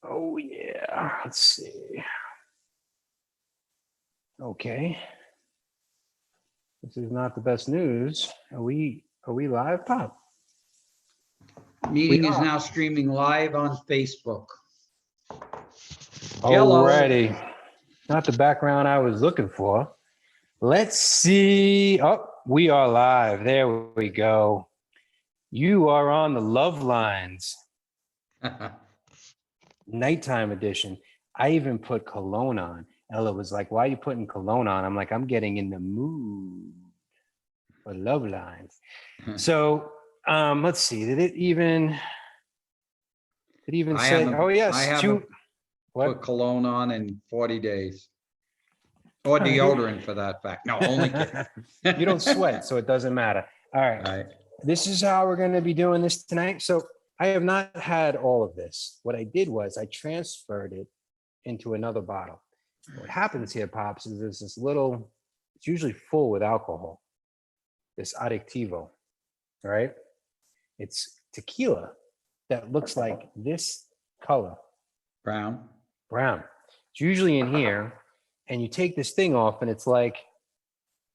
Oh yeah. Let's see. Okay. This is not the best news. Are we live, Pop? Meeting We is are. now streaming live on Facebook. Jello. Alrighty. Not the background I was looking for. Let's see. Oh, we are live. There we go. You are on the Love Lines nighttime edition. I even put cologne on. Ella was like, "Why are you putting cologne on?" I'm like, "I'm getting in the mood for Love Lines." So let's see. Did it even I say? haven't- Oh yes, I haven't Put Put cologne on in 40 days. Or right. deodorant for that fact. No, only kidding. You don't sweat, so it doesn't matter. All right. Right. This is how we're going to be doing this tonight. So I have not had all of this. What I did was I transferred it into another bottle. What happens here, Pops, is there's this little, it's usually full with alcohol, this Adictivo, right? It's tequila that looks like this color, Brown. brown. It's usually in here, and you take this thing off, and it's like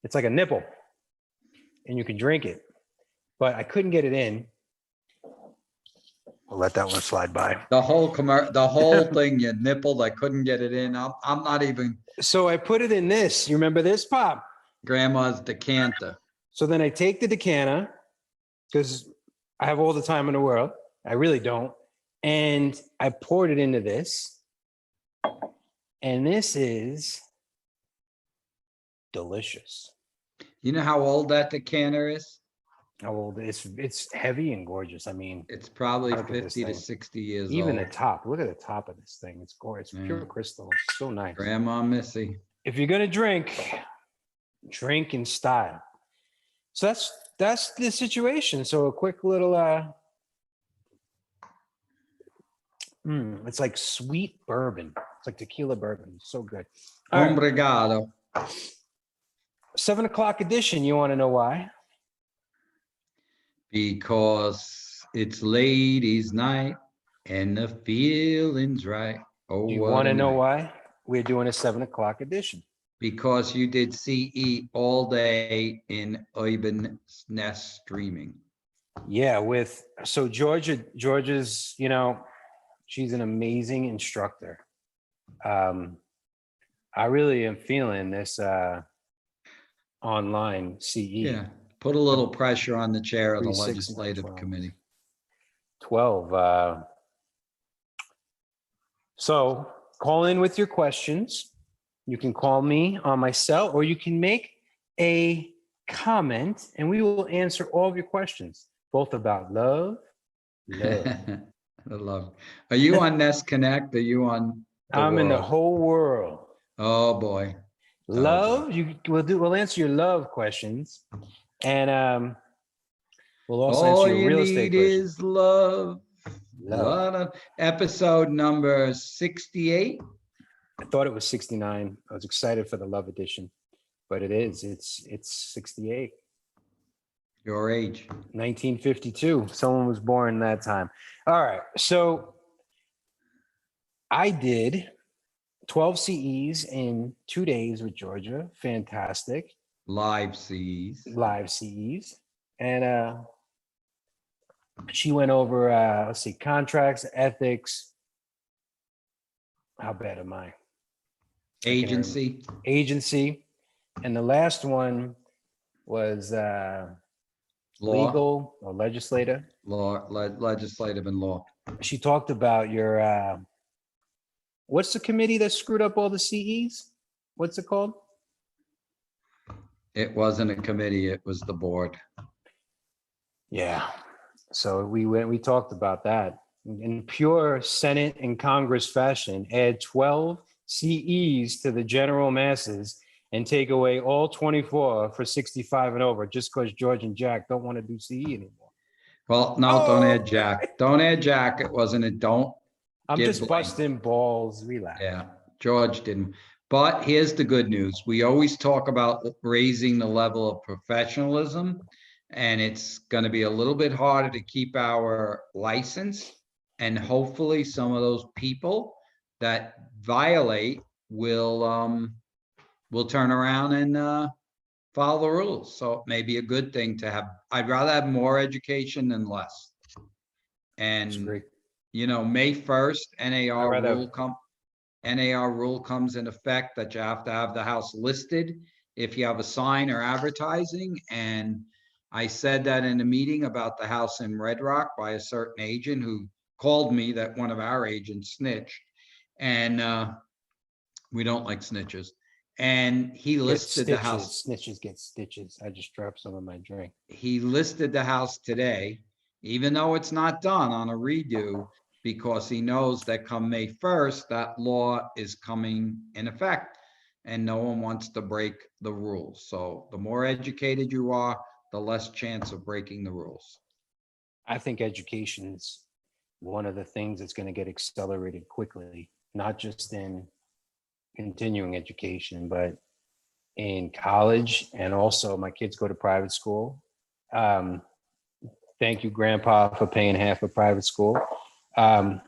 a nipple, and you can drink it. But I couldn't get it in. I'll let that one slide by. The whole thing, you nippled. I couldn't get it in. I'm not even So I put it in this. You remember this, Pop? grandma's decanter. So then I take the decanter, because I have all the time in the world. I really don't. And I poured it into this. And this is delicious. You know how old that decanter is? How old? It's heavy and gorgeous. I mean, It's probably Look at this 50 to thing. 60 years even old. the top. Look at the top of this thing. It's gorgeous. It's pure Yeah. crystal. It's so nice. Grandma Missy. If you're gonna drink in style. So that's the situation. So a quick little it's like sweet bourbon. It's like tequila bourbon. It's so good. All right. Obrigado. 7 o'clock edition. You want to know why? Because it's ladies' night and the feeling's right. Oh, Do you what want a to know night. why we're doing a 7 o'clock edition? Because you did CE all day in Iban's Nest streaming. Yeah, so Georgia's, she's an amazing instructor. I really am feeling this online CE. Yeah, put a little pressure on the chair of the 3, 6, 9, legislative 12. committee. 12. So call in with your questions. You can call me on my cell, or you can make a comment and we will answer all of your questions, both about love. I love. Are you on Nest Connect? Are you on? I'm in the world? whole world. Oh boy. Love, we'll answer your love questions. And we'll also All answer your you real estate need questions. is love. Love. Episode number 68. I thought it was 69. I was excited for the love edition, but it is. It's 68. Your age. 1952. Someone was born that time. All right. So I did 12 CEs in 2 days with Georgia. Fantastic. Live C's. Live CEs. And she went over, let's see, contracts, ethics. How bad am I? Agency. Agency. And the last one was Law. legal or legislator. Law, legislative and law. She talked about your, what's the committee that screwed up all the CEs? What's it called? It wasn't a committee, it was the board. Yeah. So we talked about that. In pure Senate and Congress fashion, add 12 CEs to the general masses and take away all 24 for 65 and over, just because George and Jack don't want to do CE anymore. Well, no, don't add Jack. Don't add Jack. It wasn't a don't. I'm Give just blame. busting balls. Relax. Yeah, George didn't. But here's the good news. We always talk about raising the level of professionalism, and it's going to be a little bit harder to keep our license And hopefully some of those people that violate will turn around and follow the rules. So it may be a good thing to have. I'd rather have more education than less. It's And, great. May 1st, I'd rather, NAR rule comes in effect that you have to have the house listed if you have a sign or advertising. And I said that in a meeting about the house in Red Rock by a certain agent who called me that one of our agents snitched. And we don't like snitches. And he get listed the house. stitches, snitches get stitches. I just dropped some of my drink. He listed the house today, even though it's not done on a redo, because he knows that come May 1st, that law is coming in effect and no one wants to break the rules. So the more educated you are, the less chance of breaking the rules. I think education's one of the things that's going to get accelerated quickly, not just in continuing education, but in college. And also my kids go to private school. Thank you, Grandpa, for paying half of private school. A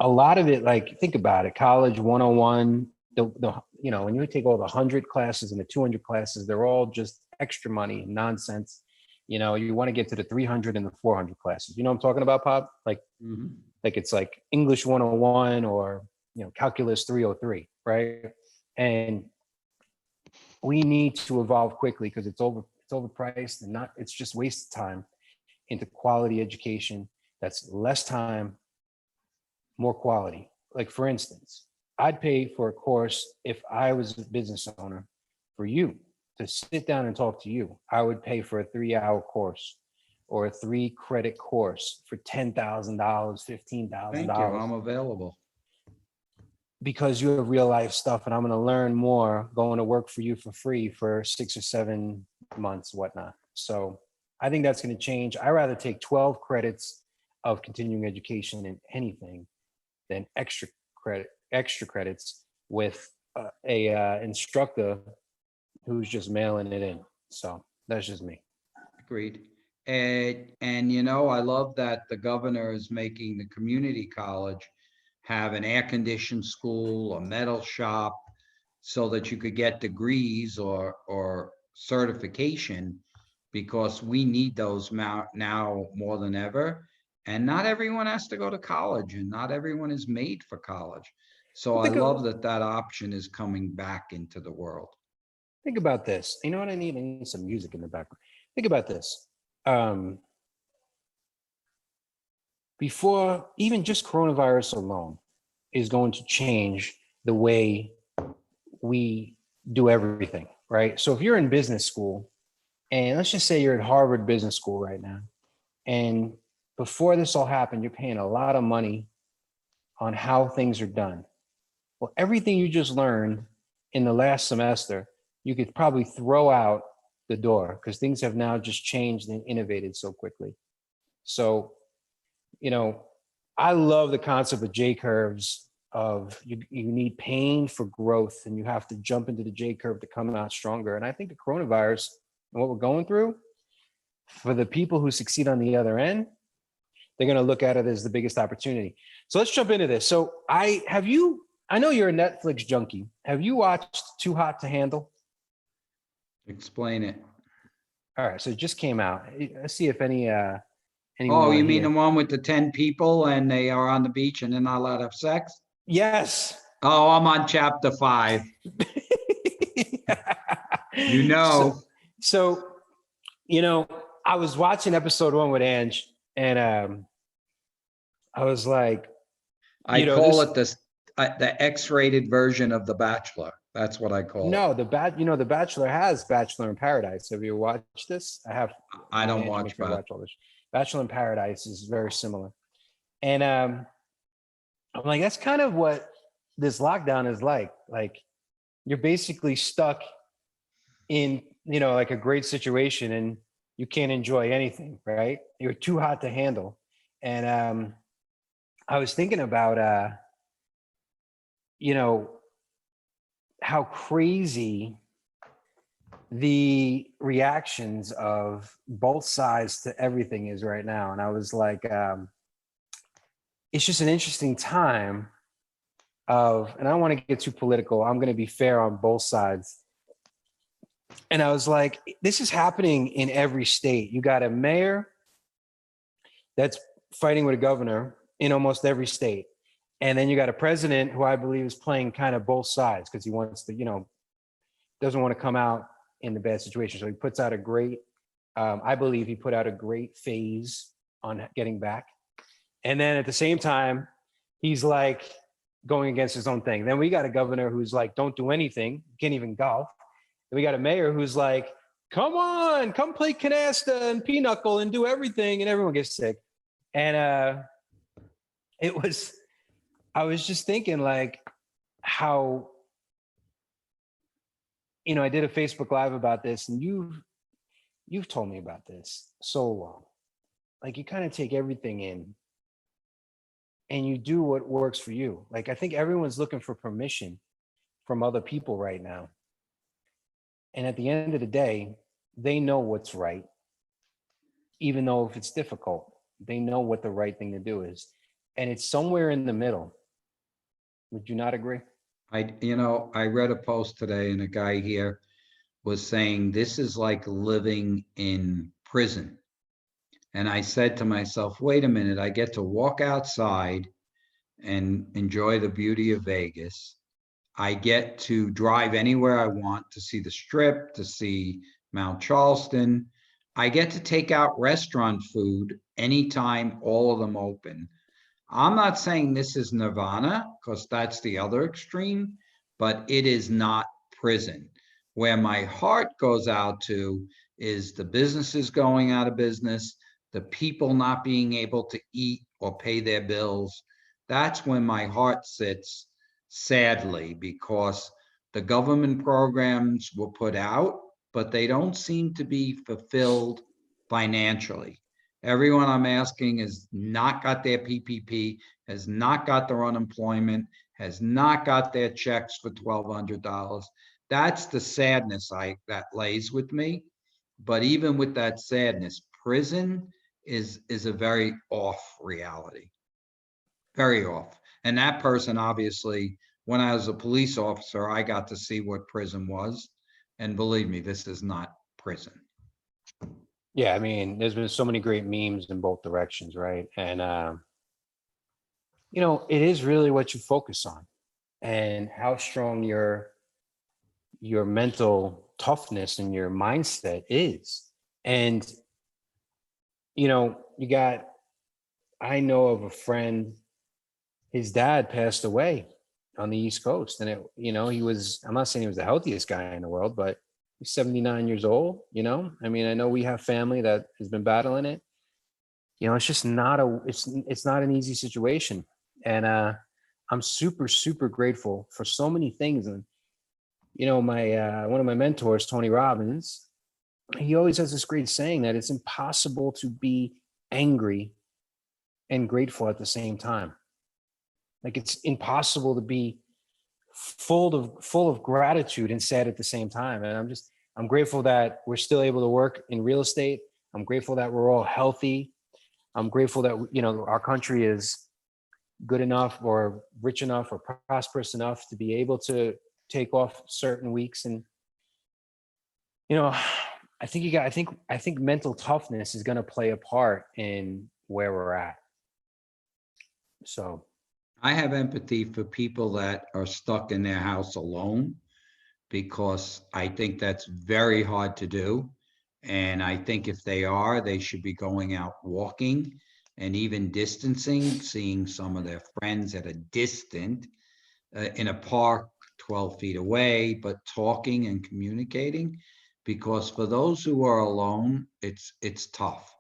lot of it, like, think about it, college 101, when you take all the 100 classes and the 200 classes, they're all just extra money and nonsense. You want to get to the 300 and the 400 classes. You know what I'm talking about, Pop? Like it's like English 101 or, calculus 303, right? And we need to evolve quickly because it's overpriced and it's just wasted time into quality education. That's less time, more quality. Like, for instance, I'd pay for a course if I was a business owner for you to sit down and talk to you. I would pay for a 3-hour course or a 3-credit course for $10,000, $15,000. Thank you. I'm available. Because you have real life stuff and I'm going to learn more going to work for you for free for 6 or 7 months, whatnot. So I think that's going to change. I rather take 12 credits of continuing education in anything than extra credits with a instructor who's just mailing it in. So that's just me. Agreed. And I love that the governor is making the community college have an air-conditioned school, a metal shop, so that you could get degrees or certification, because we need those now more than ever. And not everyone has to go to college, and not everyone is made for college. So I love that option is coming back into the world. Think about this. You know what I need? I need some music in the background. Think about this. Before, even just coronavirus alone is going to change the way we do everything, right? So if you're in business school, and let's just say you're at Harvard Business School right now, and before this all happened, you're paying a lot of money on how things are done. Well, everything you just learned in the last semester, you could probably throw out the door because things have now just changed and innovated so quickly. So, I love the concept of J curves of you need pain for growth and you have to jump into the J curve to come out stronger. And I think the coronavirus and what we're going through, for the people who succeed on the other end, they're going to look at it as the biggest opportunity. So let's jump into this. So I know you're a Netflix junkie. Have you watched Too Hot to Handle? Explain it. All right. So it just came out. Let's see if anyone you mean here. the one with the 10 people and they are on the beach and they're not allowed to have sex? Yes. Oh, I'm on chapter 5. So, I was watching episode 1 with Ange, and I was like, I call it the X-rated version of The Bachelor. That's what I call it. No, The Bachelor has Bachelor in Paradise. Have you watched this? I don't watch all this. Bachelor in Paradise is very similar. And I'm like, that's kind of what this lockdown is like. Like, you're basically stuck in, like a great situation and you can't enjoy anything, right? You're too hot to handle. And I was thinking about, how crazy the reactions of both sides to everything is right now. And I was like, it's just an interesting time of, and I don't want to get too political. I'm going to be fair on both sides. And I was like, this is happening in every state. You got a mayor that's fighting with a governor in almost every state. And then you got a president who I believe is playing kind of both sides because he wants to, doesn't want to come out in the bad situation. So he puts out a great, I believe he put out a great phase on getting back. And then at the same time, he's like going against his own thing. Then we got a governor who's like, don't do anything, can't even golf. And we got a mayor who's like, come on, come play canasta and pinochle and do everything, and everyone gets sick. And I was just thinking like how, I did a Facebook Live about this, and you've told me about this so long. Like you kind of take everything in and you do what works for you. Like I think everyone's looking for permission from other people right now. And at the end of the day, they know what's right, even though if it's difficult, they know what the right thing to do is. And it's somewhere in the middle. Would you not agree? I read a post today and a guy here was saying this is like living in prison. And I said to myself, wait a minute, I get to walk outside and enjoy the beauty of Vegas. I get to drive anywhere I want to see the Strip, to see Mount Charleston. I get to take out restaurant food anytime, all of them open. I'm not saying this is nirvana, because that's the other extreme, but it is not prison. Where my heart goes out to is the businesses going out of business, the people not being able to eat or pay their bills. That's when my heart sits, sadly, because the government programs were put out, but they don't seem to be fulfilled financially. Everyone I'm asking has not got their PPP, has not got their unemployment, has not got their checks for $1,200. That's the sadness that lays with me. But even with that sadness, prison is a very off reality, very off. And that person, obviously, when I was a police officer, I got to see what prison was. And believe me, this is not prison. Yeah, I mean, there's been so many great memes in both directions, right? And it is really what you focus on and how strong your mental toughness and your mindset is. And I know of a friend, his dad passed away on the East Coast, and I'm not saying he was the healthiest guy in the world, but he's 79 years old. I mean, I know we have family that has been battling it. It's just not it's not an easy situation. And I'm super, super grateful for so many things. And, my one of my mentors, Tony Robbins, he always has this great saying that it's impossible to be angry and grateful at the same time. Like it's impossible to be full of gratitude and sad at the same time. And I'm grateful that we're still able to work in real estate. I'm grateful that we're all healthy. I'm grateful that, our country is good enough or rich enough or prosperous enough to be able to take off certain weeks. And, I think mental toughness is going to play a part in where we're at. So I have empathy for people that are stuck in their house alone, because I think that's very hard to do. And I think if they are, they should be going out walking and even distancing, seeing some of their friends at a distant, in a park 12 feet away, but talking and communicating. Because for those who are alone, it's tough.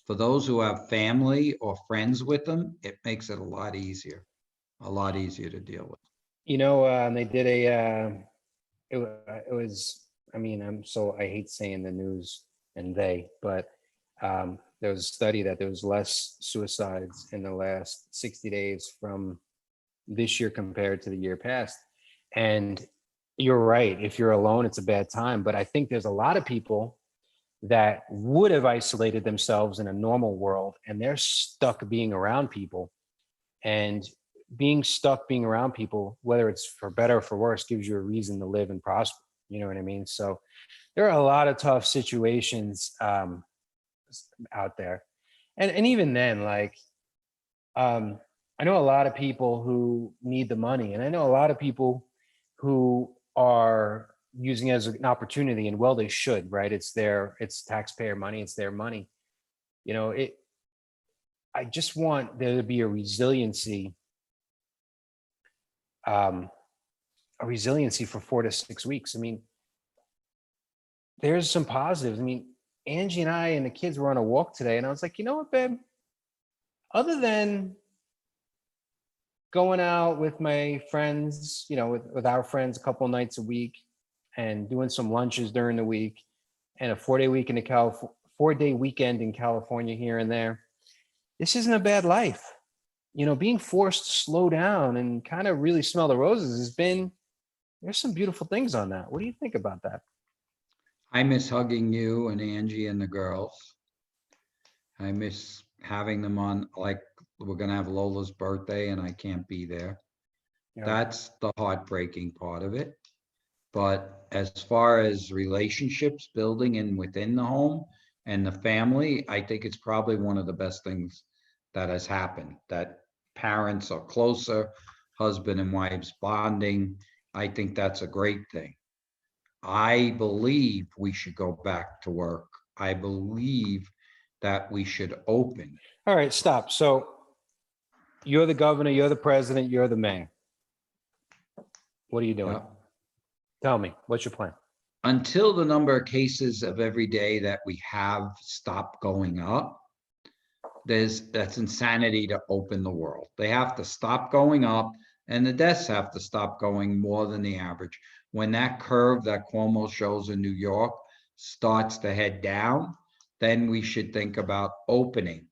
For those who have family or friends with them, it makes it a lot easier to deal with. they did it was, I mean, I hate saying the news and but there was a study that there was less suicides in the last 60 days from this year compared to the year past. And you're right. If you're alone, it's a bad time. But I think there's a lot of people that would have isolated themselves in a normal world, and they're stuck being around people. And being stuck, being around people, whether it's for better or for worse, gives you a reason to live and prosper. You know what I mean? So there are a lot of tough situations out there. And even then, like, I know a lot of people who need the money, and I know a lot of people who are using it as an opportunity, and well, they should, right? It's taxpayer money, it's their money. You know, I just want there to be um, a resiliency for 4 to 6 weeks. I mean, there's some positives. I mean, Angie and I and the kids were on a walk today, and I was like, you know what, babe? Other than going out with my friends, you know, with our friends a couple nights a week and doing some lunches during the week and a 4-day week in the 4-day weekend in California here and there, this isn't a bad life. You know, being forced to slow down and kind of really smell the roses there's some beautiful things on that. What do you think about that? I miss hugging you and Angie and the girls. I miss having them on, like, we're gonna have Lola's birthday and I can't be there. You know, That's the heartbreaking part of it. But as far as relationships building in within the home and the family, I think it's probably one of the best things that has happened, that parents are closer, husband and wives bonding. I think that's a great thing. I believe we should go back to work. I believe that we should open. all right, stop. So you're the governor, you're the president, you're the mayor. What are you doing? Yeah. Tell me, what's your plan? Until the number of cases of every day that we have stop going up, that's insanity to open the world. They have to stop going up and the deaths have to stop going more than the average. When that curve that Cuomo shows in New York starts to head down, then we should think about opening.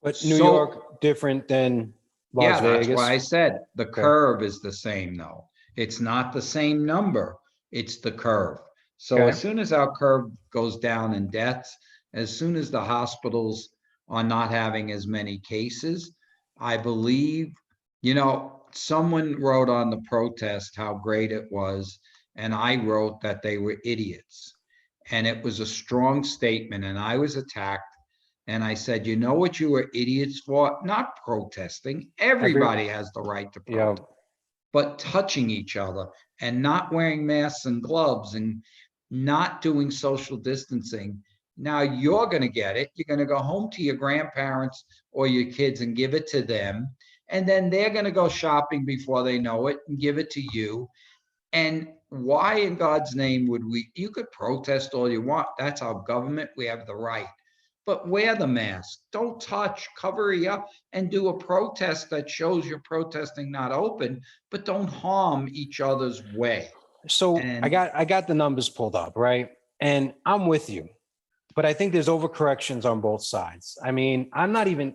But New So, York different than Las yeah, that's Vegas. why I said the Okay. curve is the same though. It's not the same number, it's the curve. So Okay. as soon as our curve goes down in deaths, as soon as the hospitals are not having as many cases, I believe, someone wrote on the protest how great it was, and I wrote that they were idiots. And it was a strong statement, and I was attacked. And I said, you know what you were idiots for? Not protesting. Everybody has the right to You know, protest, but touching each other and not wearing masks and gloves and not doing social distancing. Now you're going to get it. You're going to go home to your grandparents or your kids and give it to them. And then they're going to go shopping before they know it and give it to you. And why in God's name would you could protest all you want. That's our government. We have the right. But wear the mask. Don't touch, cover you up, and do a protest that shows you're protesting not open, but don't harm each other's way. so And I got the numbers pulled up, right? And I'm with you, but I think there's overcorrections on both sides. I mean, I'm not even.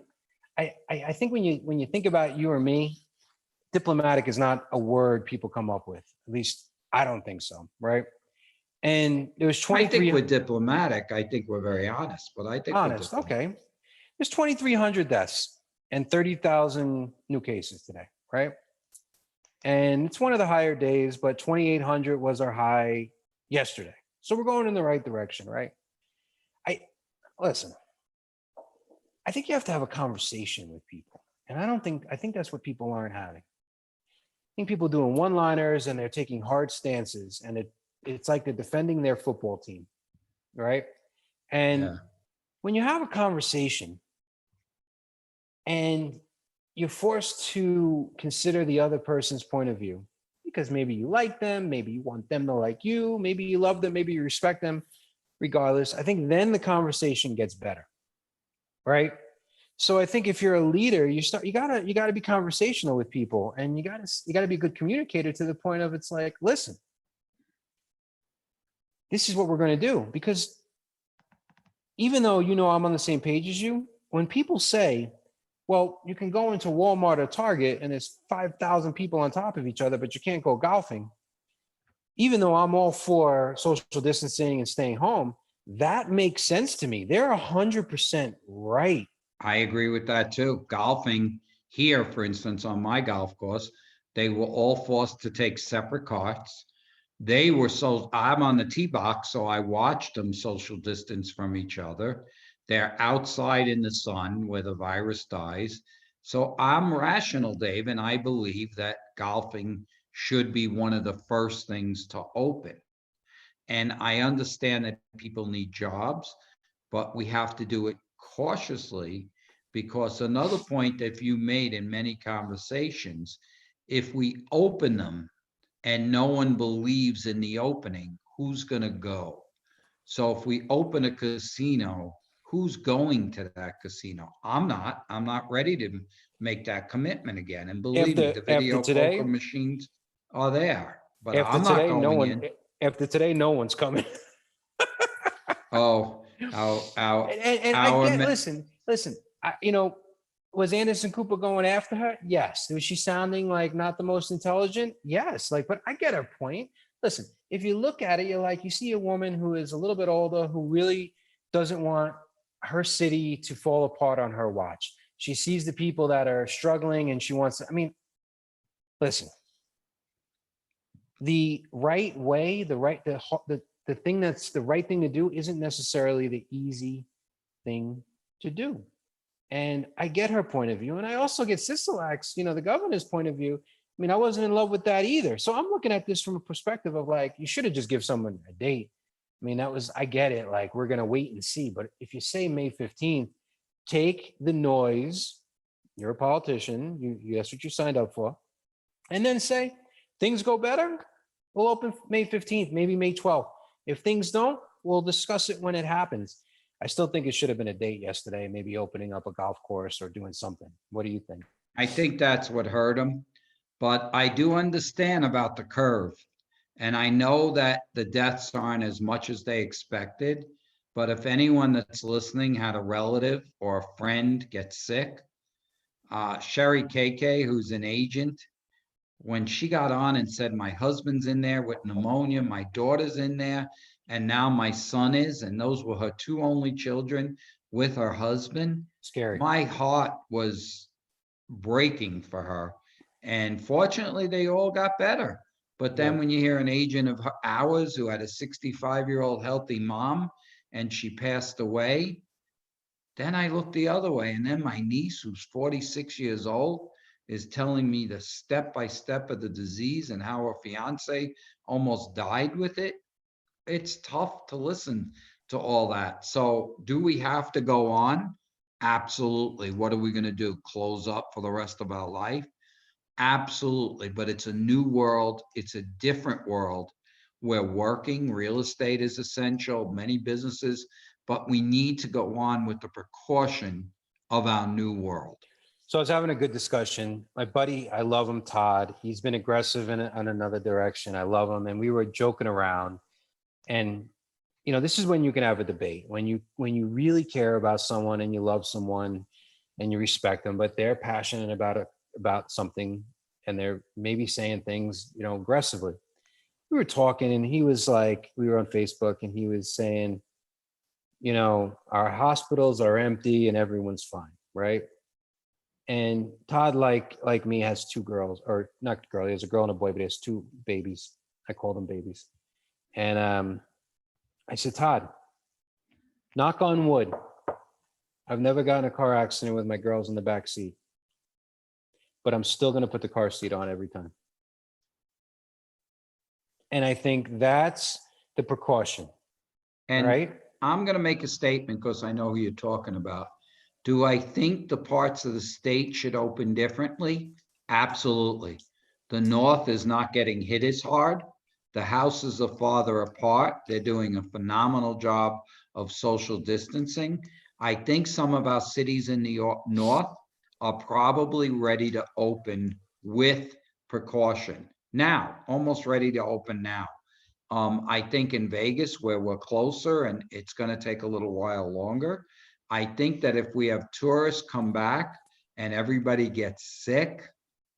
I think when you think about you or me, diplomatic is not a word people come up with. At least I don't think so, right? And there was I think 23 we're diplomatic. I think we're very honest, but I think we're honest. diplomatic. Okay, there's 2,300 deaths and 30,000 new cases today, right? And it's one of the higher days, but 2,800 was our high yesterday. So we're going in the right direction, right? I listen. I think you have to have a conversation with people, and I think that's what people aren't having. I think people doing one-liners and they're taking hard stances, and it's like they're defending their football team, right? And Yeah. when you have a conversation and you're forced to consider the other person's point of view because maybe you like them, maybe you want them to like you, maybe you love them, maybe you respect them, regardless, I think then the conversation gets better, right? So I think if you're a leader, you gotta be conversational with people, and you gotta be a good communicator to the point of it's like, listen, this is what we're going to do. Because even though I'm on the same page as you, when people say, well, you can go into Walmart or Target and there's 5,000 people on top of each other, but you can't go golfing. Even though I'm all for social distancing and staying home, that makes sense to me. They're 100% right. I agree with that too. Golfing, Here, for instance, on my golf course, they were all forced to take separate carts. I'm on the tee box, so I watched them social distance from each other. They're outside in the sun where the virus dies. So I'm rational, Dave, and I believe that golfing should be one of the first things to open. And I understand that people need jobs, but we have to do it cautiously, because another point that you made in many conversations, if we open them and no one believes in the opening, who's going to go? So if we open a casino, who's going to that casino? I'm not ready to make that commitment again. And believe me, the After video poker today, machines are there, but after I'm not today, no going one, in. after today, no one's coming. Oh, And I our, get, listen, was Anderson Cooper going after her? Yes. Was she sounding like not the most intelligent? Yes. Like, but I get her point. Listen, if you look at it, you're like, you see a woman who is a little bit older, who really doesn't want her city to fall apart on her watch. She sees the people that are struggling and she wants, I mean, listen, the right way, the thing that's the right thing to do isn't necessarily the easy thing to do. And I get her point of view. And I also get Sisolak's, the governor's point of view. I mean, I wasn't in love with that either. So I'm looking at this from a perspective of like, you should have just give someone a date. I mean, I get it. Like, we're going to wait and see. But if you say May 15th, take the noise. You're a politician. That's what you signed up for. And then say, things go better, we'll open May 15th, maybe May 12th. If things don't, we'll discuss it when it happens. I still think it should have been a date yesterday, maybe opening up a golf course or doing something. What do you think? I think that's what hurt them. But I do understand about the curve. And I know that the deaths aren't as much as they expected. But if anyone that's listening had a relative or a friend get sick, Sherry KK, who's an agent, when she got on and said, my husband's in there with pneumonia, my daughter's in there, and now my son is, and those were her two only children with her husband, Scary. my heart was breaking for her. And fortunately, they all got better. But then Yeah. when you hear an agent of ours who had a 65-year-old healthy mom and she passed away, then I look the other way. And then my niece, who's 46 years old, is telling me the step-by-step of the disease and how her fiance almost died with it. It's tough to listen to all that. So do we have to go on? Absolutely. What are we going to do? Close up for the rest of our life? Absolutely. But it's a new world. It's a different world. We're working. Real estate is essential, many businesses, but we need to go on with the precaution of our new world. So I was having a good discussion. My buddy, I love him, Todd. He's been aggressive in another direction. I love him. And we were joking around. And, this is when you can have a debate, when you really care about someone and you love someone and you respect them, but they're passionate about something and they're maybe saying things, aggressively. We were talking and he was like, we were on Facebook and he was saying, our hospitals are empty and everyone's fine, right? And Todd, like me, has two girls, or not girl, he has a girl and a boy, but he has two babies. I call them babies. And I said, Todd, knock on wood, I've never gotten a car accident with my girls in the back seat, but I'm still going to put the car seat on every time. And I think that's the precaution, And right? I'm going to make a statement because I know who you're talking about. Do I think the parts of the state should open differently? Absolutely. The North is not getting hit as hard. The houses are farther apart. They're doing a phenomenal job of social distancing. I think some of our cities in the North are probably ready to open with precaution. Now, almost ready to open now. I think in Vegas, where we're closer and it's going to take a little while longer, I think that if we have tourists come back and everybody gets sick,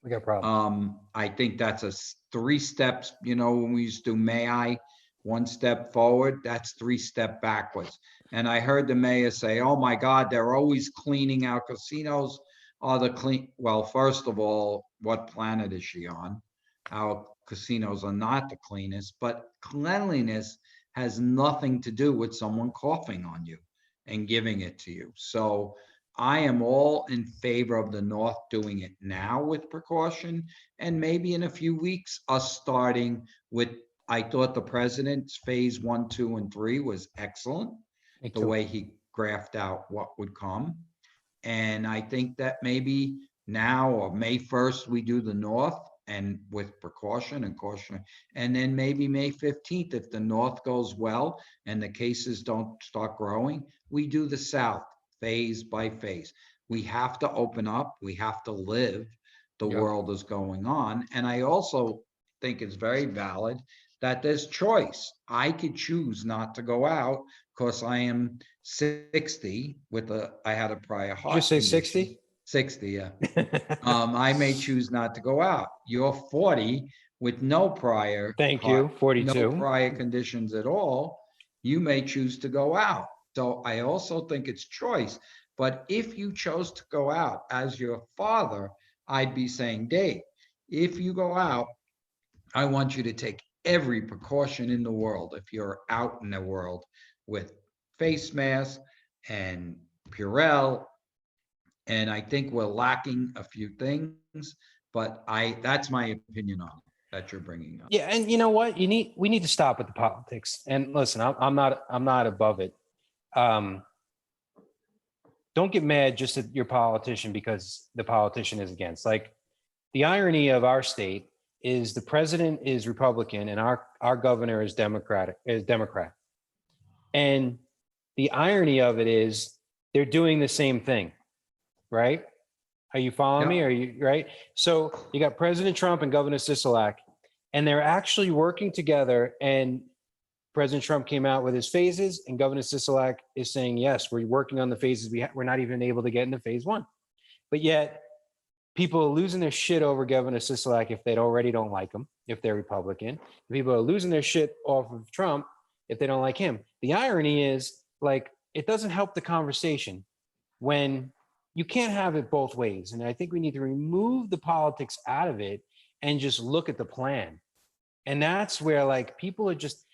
We got problems. I think that's a 3 steps, when we used to do may I, 1 step forward, that's 3 step backwards. And I heard the mayor say, oh my God, they're always cleaning out casinos. are the clean, well, first of all, what planet is she on? Our casinos are not the cleanest, but cleanliness has nothing to do with someone coughing on you and giving it to you. So I am all in favor of the North doing it now with precaution, and maybe in a few weeks, us starting with, I thought the president's phase 1, 2, and 3 was excellent, Me the too. way he graphed out what would come. And I think that maybe now or May 1st, we do the North and with precaution and caution. And then maybe May 15th, if the North goes well and the cases don't start growing, we do the South phase by phase. We have to open up. We have to live. The Yep. world is going on. And I also think it's very valid that there's choice. I could choose not to go out because I am 60 with I had a prior Did you heart say condition. 60? 60, yeah. I may choose not to go out. You're 40 with no prior Thank heart, you, 42. no prior conditions at all. You may choose to go out. So I also think it's choice. But if you chose to go out as your father, I'd be saying, Dave, if you go out, I want you to take every precaution in the world if you're out in the world with face masks and Purell. And I think we're lacking a few things, but that's my opinion on it that you're bringing up. Yeah, and you know what? We need to stop with the politics. And listen, I'm not above it. Don't get mad just at your politician because the politician is against. Like, the irony of our state is the president is Republican and our governor is Democrat. And the irony of it is they're doing the same thing, right? Are you following me? Yeah. Are you right? So you got President Trump and Governor Sisolak, and they're actually working together. And President Trump came out with his phases, and Governor Sisolak is saying, yes, we're working on the phases. We're not even able to get into phase 1. But yet people are losing their shit over Governor Sisolak if they already don't like him, if they're Republican. People are losing their shit off of Trump if they don't like him. The irony is, like, it doesn't help the conversation when you can't have it both ways. And I think we need to remove the politics out of it and just look at the plan. And that's where, like, people are just,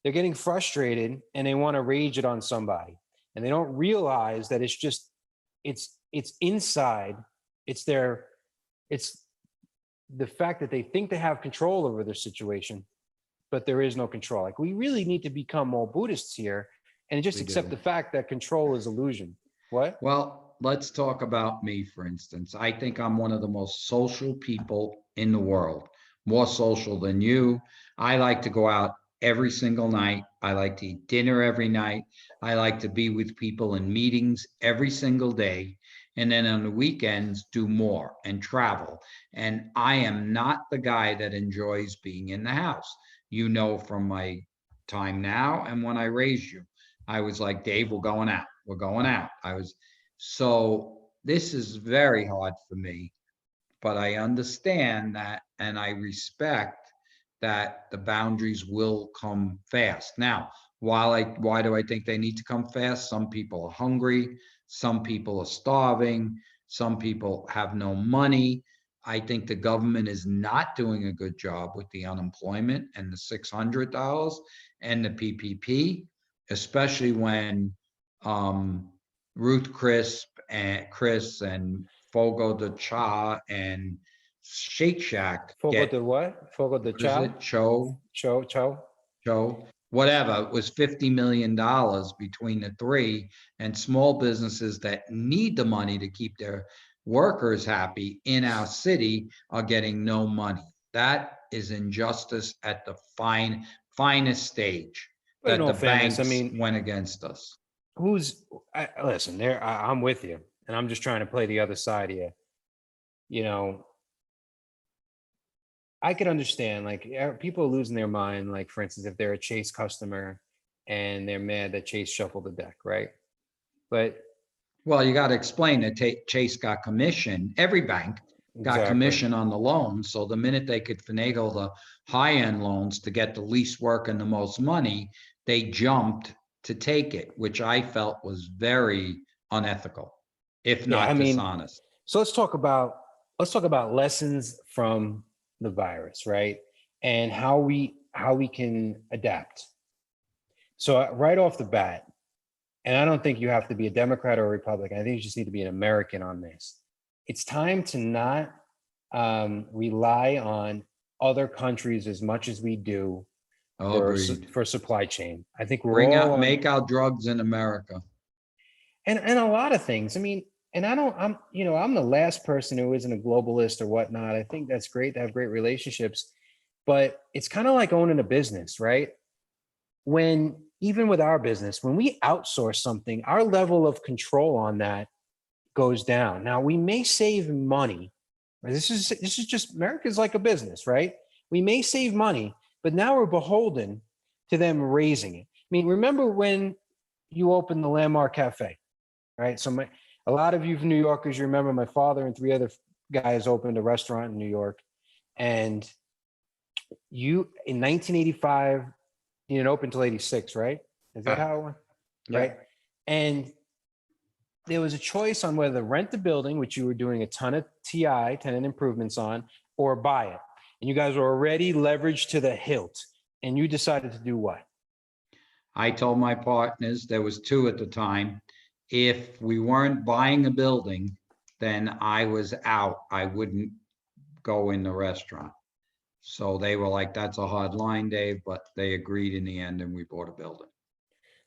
they're getting frustrated and they want to rage it on somebody. And they don't realize that it's just, it's inside. It's the fact that they think they have control over their situation, but there is no control. Like, we really need to become more Buddhists here and just We accept do. the fact that control is illusion. What? Well, let's talk about me, for instance. I think I'm one of the most social people in the world, more social than you. I like to go out every single night. I like to eat dinner every night. I like to be with people in meetings every single day. And then on the weekends, do more and travel. And I am not the guy that enjoys being in the house. You know, from my time now and when I raised you, I was like, Dave, we're going out. We're going out. So this is very hard for me, but I understand that and I respect that the boundaries will come fast. Now, why do I think they need to come fast? Some people are hungry, some people are starving, some people have no money. I think the government is not doing a good job with the unemployment and the $600 and the PPP, especially when Ruth Chris and Fogo de Cha and Shake Shack Fogo de what? Fogo de what is Chao? it? Cho, whatever. It was $50 million between the three, and small businesses that need the money to keep their workers happy in our city are getting no money. That is injustice at the finest stage. But in That all the fairness, banks I mean, went against us. listen, I'm with you, and I'm just trying to play the other side here. You know, I could understand, like, people are losing their mind. Like, for instance, if they're a Chase customer and they're mad that Chase shuffled the deck, right? But Well, you got to explain that Chase got commission. Every bank got exactly, commission on the loan. So the minute they could finagle the high-end loans to get the least work and the most money, they jumped to take it, which I felt was very unethical, if yeah, I not mean, dishonest. So let's talk about lessons from the virus, right? And how we can adapt. So right off the bat, and I don't think you have to be a Democrat or a Republican. I think you just need to be an American on this. It's time to not rely on other countries as much as we do Oh, for agreed. for supply chain. I think we're Bring all out, on, make our drugs in America. and a lot of things. I mean, and I don't, I'm the last person who isn't a globalist or whatnot. I think that's great to have great relationships, but it's kind of like owning a business, right? When even with our business, when we outsource something, our level of control on that goes down. Now we may save money. This is just America's like a business, right? We may save money, but now we're beholden to them raising it. I mean, remember when you opened the Landmark Cafe, right? A lot of you New Yorkers, you remember my father and three other guys opened a restaurant in New York, and you in 1985, you didn't open until 86, right? Is that how it went? Yeah. Right. And there was a choice on whether to rent the building, which you were doing a ton of TI, tenant improvements on, or buy it. And you guys were already leveraged to the hilt. And you decided to do what? I told my partners, there was two at the time, if we weren't buying a building, then I was out. I wouldn't go in the restaurant. So they were like, that's a hard line, Dave, but they agreed in the end and we bought a building.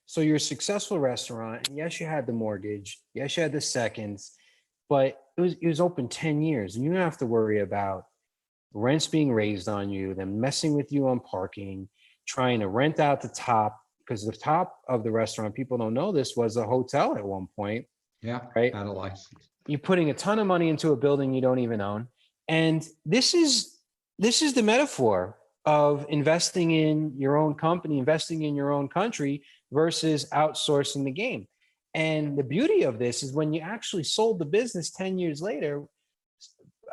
So you're a successful restaurant. And yes, you had the mortgage. Yes, you had the seconds, but it was open 10 years and you don't have to worry about rents being raised on you, them messing with you on parking, trying to rent out the top, because the top of the restaurant, people don't know this, was a hotel at one point, Yeah, right? had a license. You're putting a ton of money into a building you don't even own. And this is the metaphor of investing in your own company, investing in your own country versus outsourcing the game. And the beauty of this is when you actually sold the business 10 years later,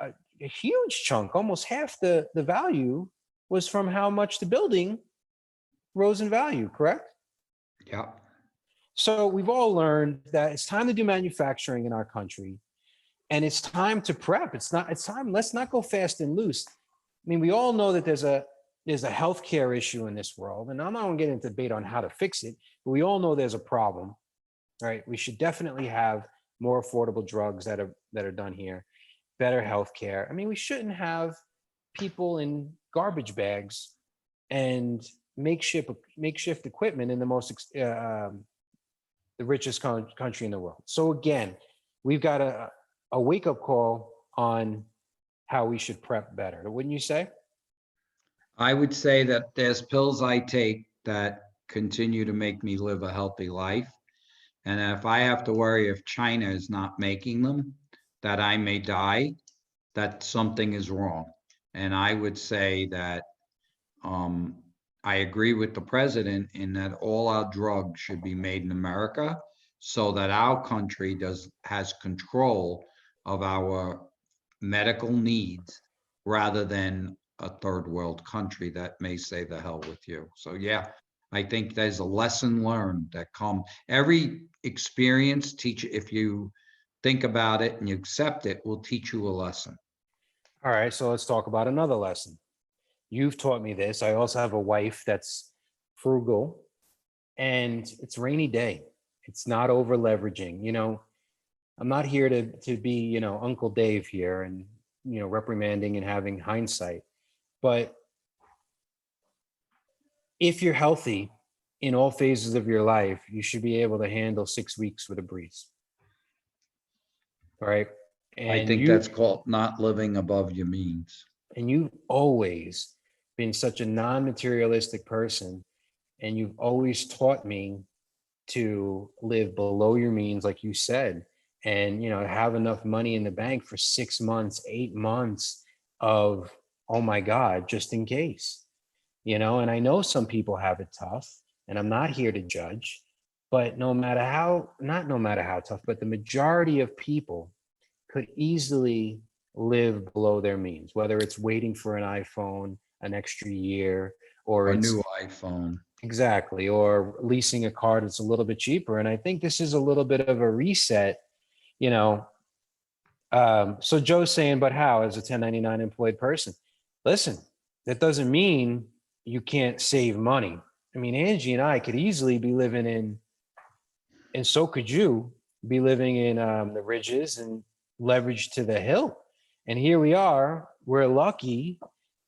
a huge chunk, almost half the value was from how much the building rose in value, correct? Yeah. So we've all learned that it's time to do manufacturing in our country, and it's time to prep. It's time, let's not go fast and loose. I mean, we all know that there's a healthcare issue in this world, and I'm not going to get into debate on how to fix it, but we all know there's a problem, right? We should definitely have more affordable drugs that are done here, better healthcare. I mean, we shouldn't have people in garbage bags and makeshift equipment in the richest country in the world. So again, we've got a wake up call on how we should prep better, wouldn't you say? I would say that there's pills I take that continue to make me live a healthy life. And if I have to worry if China is not making them, that I may die, that something is wrong. And I would say that I agree with the president in that all our drugs should be made in America so that our country has control of our medical needs rather than a third world country that may say the hell with you. So yeah, I think there's a lesson learned that every experience if you think about it and you accept it, will teach you a lesson. All right, so let's talk about another lesson. You've taught me this. I also have a wife that's frugal, and it's a rainy day. It's not over leveraging. I'm not here to be, Uncle Dave here and, reprimanding and having hindsight. But if you're healthy in all phases of your life, you should be able to handle 6 weeks with a breeze. All right. I think that's called not living above your means. And you've always been such a non-materialistic person, and you've always taught me to live below your means, like you said, and have enough money in the bank for 6 months, 8 months of, oh my God, just in case. And I know some people have it tough, and I'm not here to judge, but not no matter how tough, but the majority of people could easily live below their means, whether it's waiting for an iPhone an extra year, or A it's new iPhone. exactly, or leasing a car that's a little bit cheaper. And I think this is a little bit of a reset. So Joe's saying, but how, as a 1099 employed person? Listen, that doesn't mean you can't save money. I mean, Angie and I could easily be living in, and so could you, be living in the ridges and leverage to the hill. And here we are. We're lucky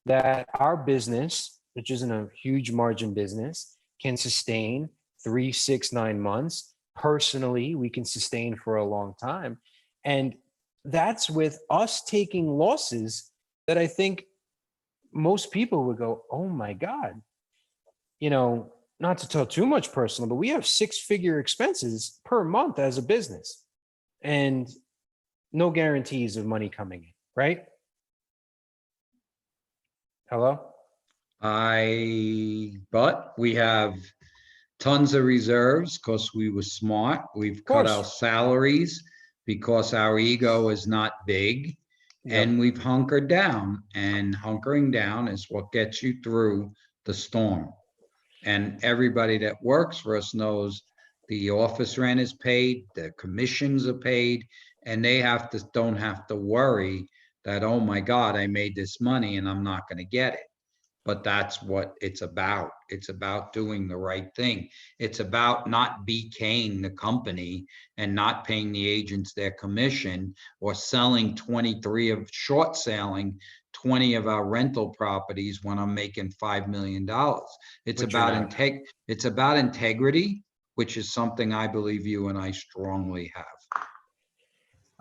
that our business, which isn't a huge margin business, can sustain 3, 6, 9 months. Personally, we can sustain for a long time. And that's with us taking losses that I think most people would go, oh my God, you know, not to tell too much personal, but we have 6-figure expenses per month as a business and no guarantees of money coming in, right? Hello? But we have tons of reserves because we were smart. We've Of cut our course. salaries because our ego is not big. Yep. And we've hunkered down, and hunkering down is what gets you through the storm. And everybody that works for us knows the office rent is paid, the commissions are paid, and they don't have to worry that, oh my God, I made this money and I'm not going to get it. But that's what it's about. It's about doing the right thing. It's about not BKing the company and not paying the agents their commission, or selling 23 of short selling 20 of our rental properties when I'm making $5 million. It's But you're about not. it's about integrity, which is something I believe you and I strongly have.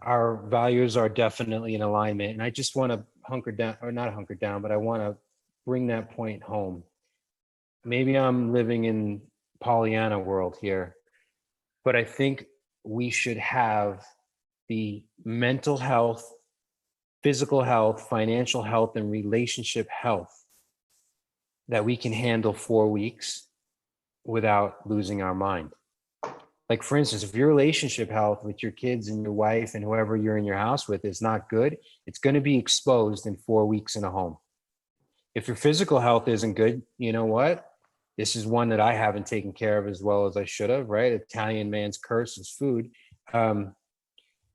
Our values are definitely in alignment. And I just want to hunker down, or not hunker down, but I want to bring that point home. Maybe I'm living in Pollyanna world here, but I think we should have the mental health, physical health, financial health, and relationship health that we can handle 4 weeks without losing our mind. Like, for instance, if your relationship health with your kids and your wife and whoever you're in your house with is not good, it's going to be exposed in 4 weeks in a home. If your physical health isn't good, you know what? This is one that I haven't taken care of as well as I should have, right? Italian man's curse is food. Um,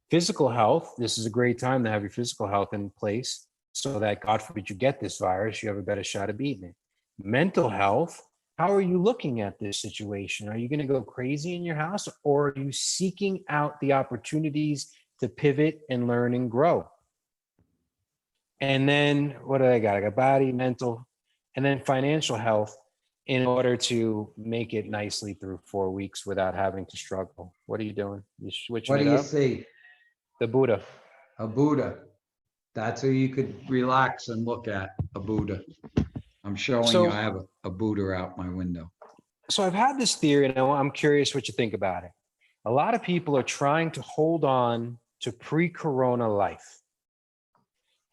Physical health, this is a great time to have your physical health in place so that, God forbid, you get this virus, you have a better shot of beating it. Mental health, how are you looking at this situation? Are you going to go crazy in your house, or are you seeking out the opportunities to pivot and learn and grow? And then what do I got? I got body, mental, and then financial health, in order to make it nicely through 4 weeks without having to struggle. What are you doing? You switching What it do you up? see? The Buddha. A Buddha. That's who you could relax and look at, a Buddha. I'm showing you, I So, have a Buddha out my window. so I've had this theory, and I'm curious what you think about it. A lot of people are trying to hold on to pre-corona life,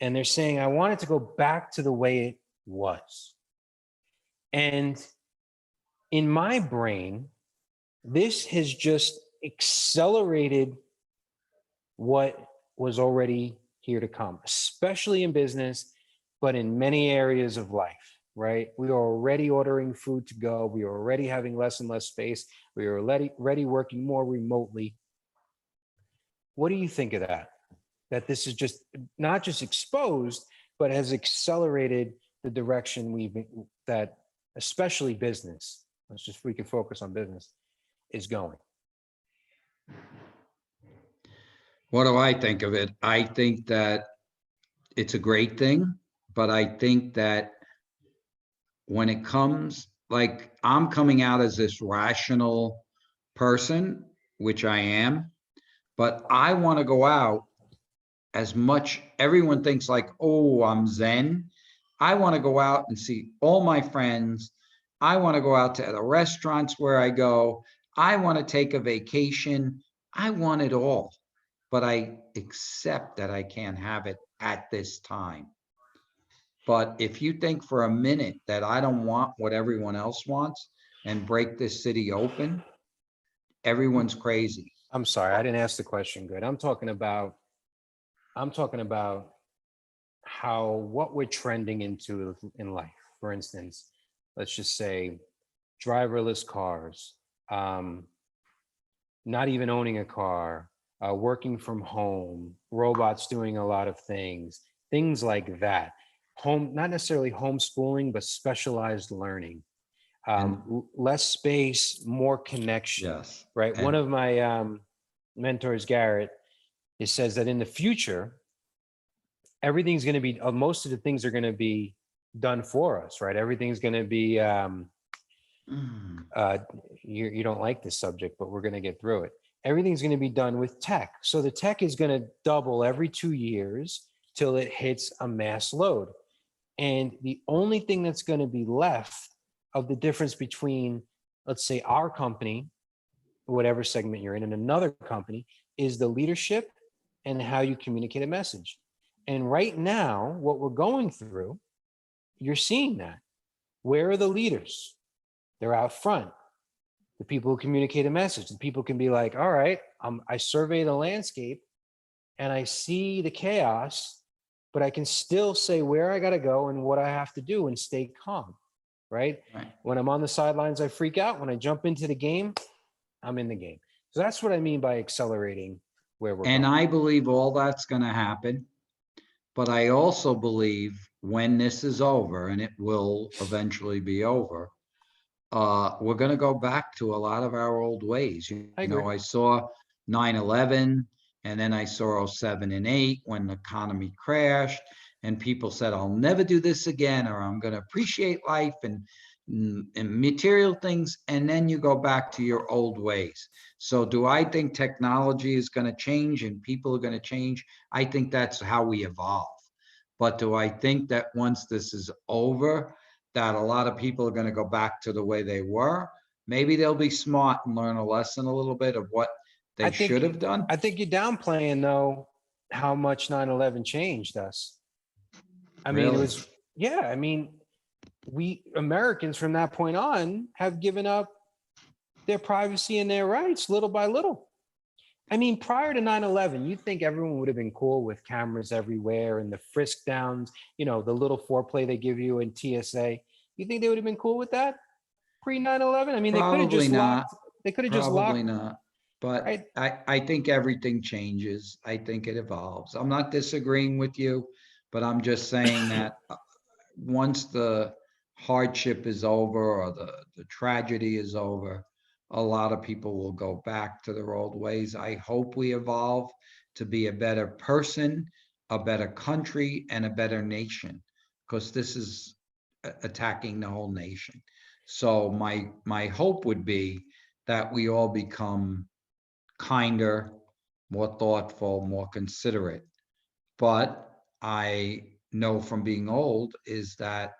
and they're saying, I want it to go back to the way it was. And in my brain, this has just accelerated what was already here to come, especially in business, but in many areas of life, right? We are already ordering food to go. We are already having less and less space. We are already working more remotely. What do you think of that? That this is just not just exposed, but has accelerated the direction that especially business, we can focus on business, is going. What do I think of it? I think that it's a great thing, but I think that when it comes, like, I'm coming out as this rational person, which I am, but I want to go out as much. Everyone thinks like, oh, I'm Zen. I want to go out and see all my friends. I want to go out to the restaurants where I go. I want to take a vacation. I want it all, but I accept that I can't have it at this time. But if you think for a minute that I don't want what everyone else wants and break this city open, everyone's crazy. I'm sorry, I didn't ask the question good. I'm talking about how, what we're trending into in life. For instance, let's just say driverless cars, not even owning a car, working from home, robots doing a lot of things like that. Home, not necessarily homeschooling, but specialized learning. And Less space, more connection, yes, right? One and of my mentors, Garrett, it says that in the future, everything's going to be, most of the things are going to be done for us, right? Everything's going to be, mm, uh, you don't like this subject, but we're going to get through it. Everything's going to be done with tech. So the tech is going to double every 2 years till it hits a mass load. And the only thing that's going to be left of the difference between, let's say, our company, whatever segment you're in, and another company is the leadership and how you communicate a message. And right now, what we're going through, you're seeing that. Where are the leaders? They're out front. The people who communicate a message. The people can be like, all right, I survey the landscape and I see the chaos, but I can still say where I got to go and what I have to do and stay calm, right? right. When I'm on the sidelines, I freak out. When I jump into the game, I'm in the game. So that's what I mean by accelerating where we're And going. I believe all that's going to happen. But I also believe when this is over, and it will eventually be over, we're going to go back to a lot of our old ways. I You agree. know, I saw 9/11, and then I saw 07 and 08 when the economy crashed, and people said, I'll never do this again, or I'm going to appreciate life and material things. And then you go back to your old ways. So do I think technology is going to change and people are going to change? I think that's how we evolve. But do I think that once this is over, that a lot of people are going to go back to the way they were? Maybe they'll be smart and learn a lesson a little bit of what I they think should have done. I think you're downplaying though how much 9/11 changed us. I mean, it Really? was, yeah, I mean, we Americans from that point on have given up their privacy and their rights little by little. I mean, prior to 9/11, you'd think everyone would have been cool with cameras everywhere and the frisk downs, the little foreplay they give you in TSA. You think they would have been cool with that pre 9/11? I mean, they could have Probably just not. locked, they could have just Probably locked, not. But right? I think everything changes. I think it evolves. I'm not disagreeing with you, but I'm just saying that once the hardship is over or the tragedy is over, a lot of people will go back to their old ways. I hope we evolve to be a better person, a better country, and a better nation, because this is attacking the whole nation. So my hope would be that we all become kinder, more thoughtful, more considerate. But I know from being old is that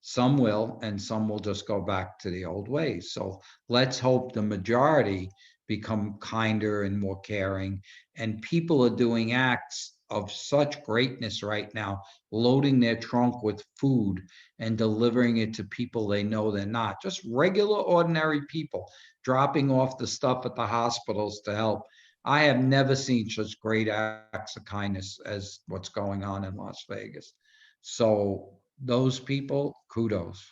some will and some will just go back to the old ways. So let's hope the majority become kinder and more caring. And people are doing acts of such greatness right now, loading their trunk with food and delivering it to people they know they're not. Just regular, ordinary people dropping off the stuff at the hospitals to help. I have never seen such great acts of kindness as what's going on in Las Vegas. So those people, kudos,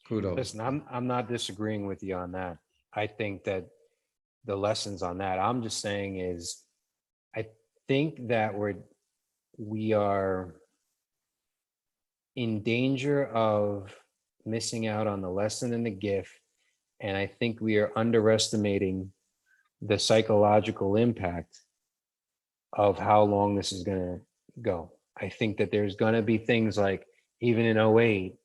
kudos. Listen, I'm not disagreeing with you on that. I think that the lessons on that, I'm just saying is, I think that we are in danger of missing out on the lesson and the gift. And I think we are underestimating the psychological impact of how long this is going to go. I think that there's going to be things like, even in '08,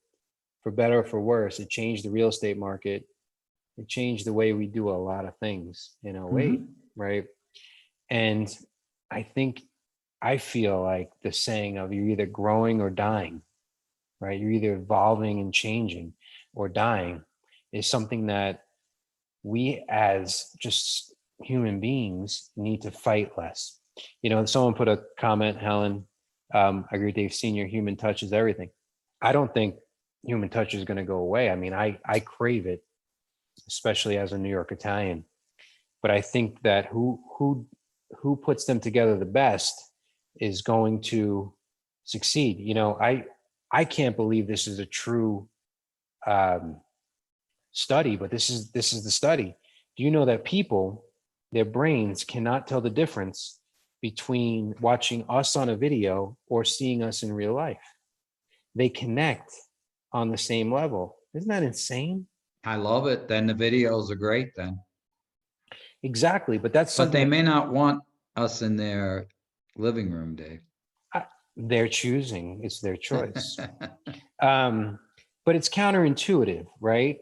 for better or for worse, it changed the real estate market. It changed the way we do a lot of things in '08, Mhm. right? And I think, I feel like the saying of you're either growing or dying, right? You're either evolving and changing or dying is something that we as just human beings need to fight less. Someone put a comment, Helen, I agree with Dave Senior, human touch is everything. I don't think human touch is going to go away. I mean, I crave it, especially as a New York Italian. But I think that who puts them together the best is going to succeed. I can't believe this is a true um, study, but this is the study. Do you know that people Their brains cannot tell the difference between watching us on a video or seeing us in real life. They connect on the same level. Isn't that insane? I love it. Then the videos are great then. Exactly. But that's But something they that may not want us in their living room, Dave. they're choosing. It's their choice. um, but it's counterintuitive, right?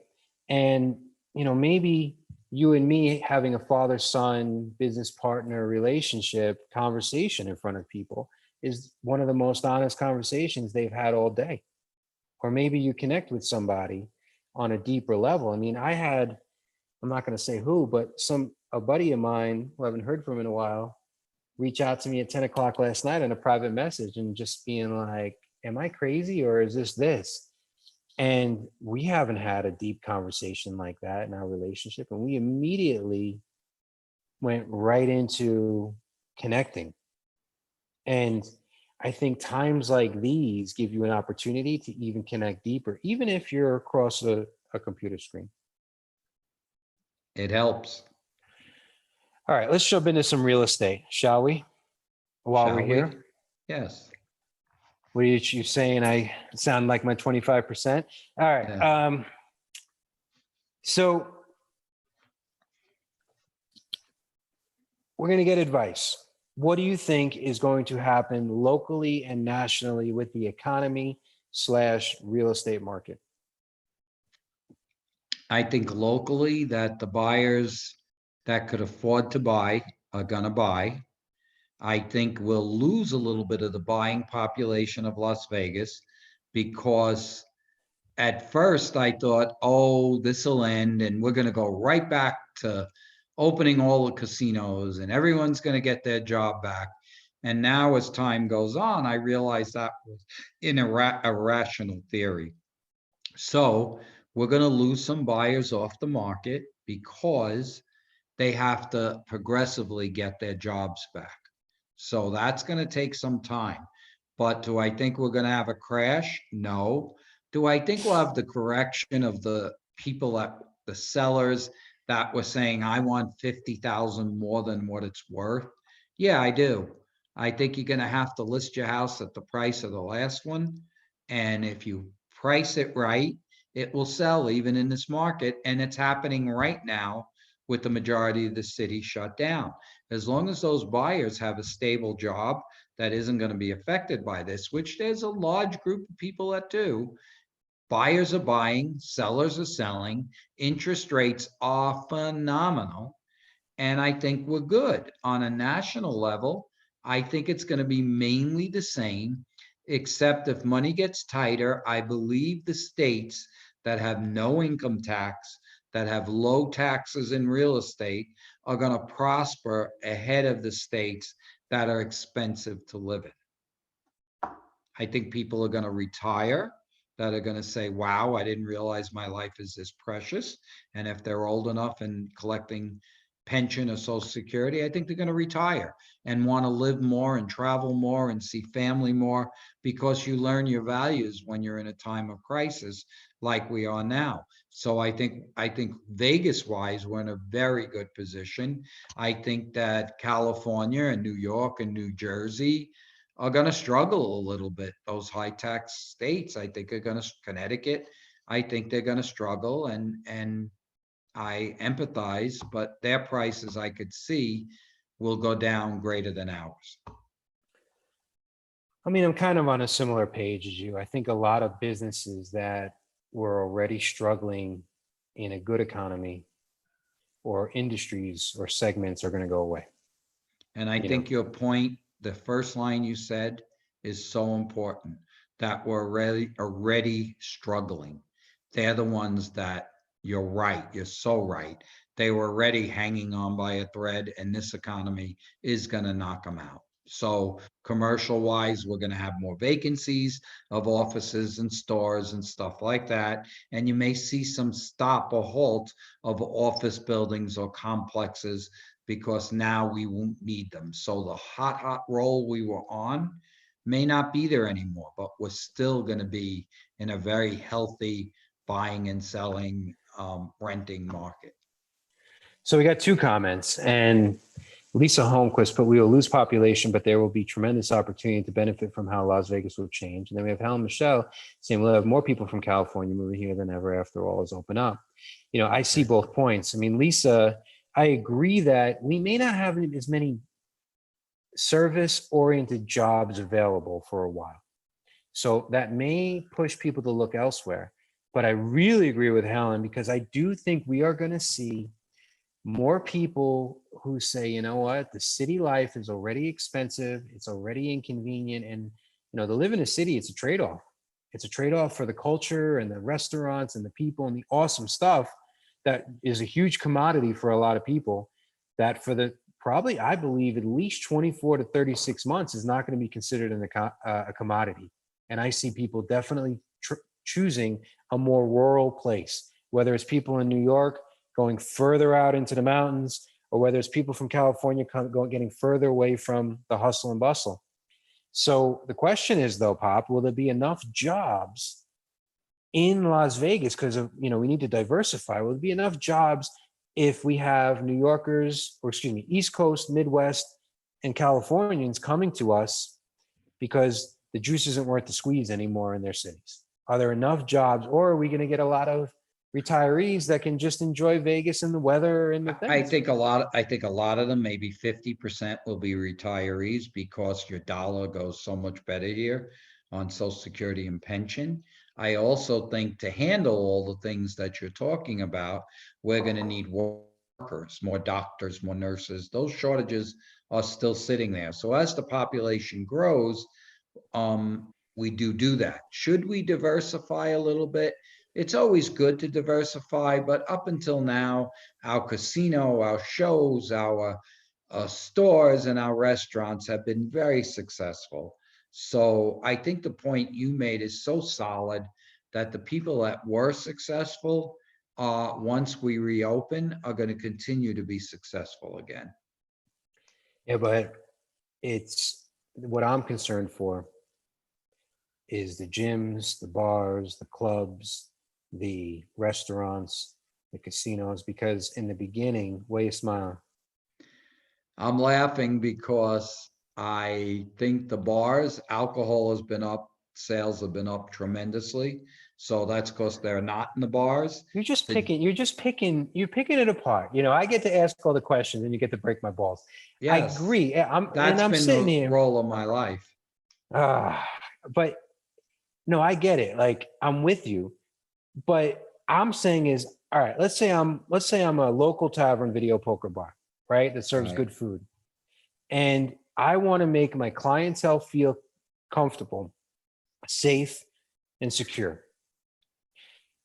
And maybe you and me having a father-son business partner relationship conversation in front of people is one of the most honest conversations they've had all day. Or maybe you connect with somebody on a deeper level. I mean, I'm not going to say who, but a buddy of mine who I haven't heard from in a while reach out to me at 10 o'clock last night on a private message and just being like, am I crazy or is this? And we haven't had a deep conversation like that in our relationship. And we immediately went right into connecting. And I think times like these give you an opportunity to even connect deeper, even if you're across a computer screen. It helps. All right, let's jump into some real estate, shall we? While Shall we're we? here. Yes. What are you saying? I sound like my 25%. All right. Yeah. So we're going to get advice. What do you think is going to happen locally and nationally with the economy / real estate market? I think locally that the buyers that could afford to buy are gonna buy. I think we'll lose a little bit of the buying population of Las Vegas because at first I thought, oh, this will end and we're going to go right back to opening all the casinos and everyone's going to get their job back. And now as time goes on, I realize that was an irrational theory. So we're going to lose some buyers off the market because they have to progressively get their jobs back. So that's going to take some time. But do I think we're going to have a crash? No. Do I think we'll have the correction of the people that the sellers that were saying, I want 50,000 more than what it's worth? Yeah, I do. I think you're going to have to list your house at the price of the last one. And if you price it right, it will sell even in this market. And it's happening right now with the majority of the city shut down. As long as those buyers have a stable job that isn't going to be affected by this, which there's a large group of people that do, buyers are buying, sellers are selling, interest rates are phenomenal. And I think we're good. On a national level, I think it's going to be mainly the same, except if money gets tighter, I believe the states that have no income tax, that have low taxes in real estate, are going to prosper ahead of the states that are expensive to live in. I think people are going to retire that are going to say, wow, I didn't realize my life is this precious. And if they're old enough and collecting pension or social security, I think they're going to retire and want to live more and travel more and see family more, because you learn your values when you're in a time of crisis like we are now. So I think Vegas wise, we're in a very good position. I think that California and New York and New Jersey are going to struggle a little bit. Those high tax states, I think, are going to, Connecticut, I think they're going to struggle, and I empathize, but their prices I could see will go down greater than ours. I mean, I'm kind of on a similar page as you. I think a lot of businesses that were already struggling in a good economy or industries or segments are going to go away. And I think your point, the first line you said, is so important, that we're already struggling. They're the ones that, you're right. You're so right. They were already hanging on by a thread, and this economy is going to knock them out. So commercial wise, we're going to have more vacancies of offices and stores and stuff like that. And you may see some stop or halt of office buildings or complexes because now we won't need them. So the hot roll we were on may not be there anymore, but we're still going to be in a very healthy buying and selling, renting market. So we got two comments, and Lisa Holmquist put, "We will lose population, but there will be tremendous opportunity to benefit from how Las Vegas will change." And then we have Helen Michelle saying, "We'll have more people from California moving here than ever after all is open up." I see both points. I mean, Lisa, I agree that we may not have as many service-oriented jobs available for a while. So that may push people to look elsewhere. But I really agree with Helen, because I do think we are going to see more people who say, you know what, the city life is already expensive, it's already inconvenient, and to live in a city, it's a trade-off. It's a trade-off for the culture and the restaurants and the people and the awesome stuff that is a huge commodity for a lot of people, that for the probably, I believe, at least 24 to 36 months is not going to be considered a commodity. And I see people definitely choosing a more rural place, whether it's people in New York going further out into the mountains, or whether it's people from California getting further away from the hustle and bustle. So the question is, though, Pop, will there be enough jobs in Las Vegas? Because we need to diversify. Will there be enough jobs if we have New Yorkers, or excuse me, East Coast, Midwest, and Californians coming to us because the juice isn't worth the squeeze anymore in their cities? Are there enough jobs, or are we going to get a lot of retirees that can just enjoy Vegas and the weather and the things? I think a lot of them, maybe 50% will be retirees, because your dollar goes so much better here on Social Security and pension. I also think to handle all the things that you're talking about, we're going to need workers, more doctors, more nurses. Those shortages are still sitting there. So as the population grows, we do that. Should we diversify a little bit? It's always good to diversify, but up until now, our casino, our shows, our stores, and our restaurants have been very successful. So I think the point you made is so solid, that the people that were successful, once we reopen, are going to continue to be successful again. Yeah, but it's what I'm concerned for is the gyms, the bars, the clubs, the restaurants, the casinos, because in the beginning, why you smile? I'm laughing because I think the bars, alcohol has been up, sales have been up tremendously. So that's because they're not in the bars. You're just The- picking, you're picking it apart. I get to ask all the questions and you get to break my balls. I Yes, agree. that's I'm been sitting the here. role of my life. But no, I get it. Like, I'm with you. But I'm saying is, all right, let's say I'm a local tavern video poker bar, right? That serves Right. good food. And I want to make my clientele feel comfortable, safe, and secure.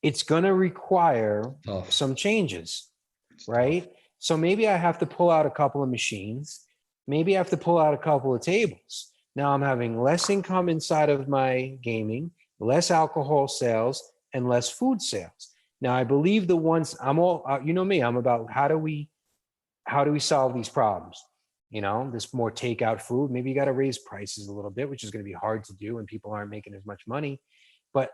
It's going to require Tough. some changes, It's tough. right? So maybe I have to pull out a couple of machines. Maybe I have to pull out a couple of tables. Now I'm having less income inside of my gaming, less alcohol sales, and less food sales. Now I believe the ones I'm all, you know me, I'm about how do we solve these problems? There's more takeout food. Maybe you got to raise prices a little bit, which is going to be hard to do when people aren't making as much money. But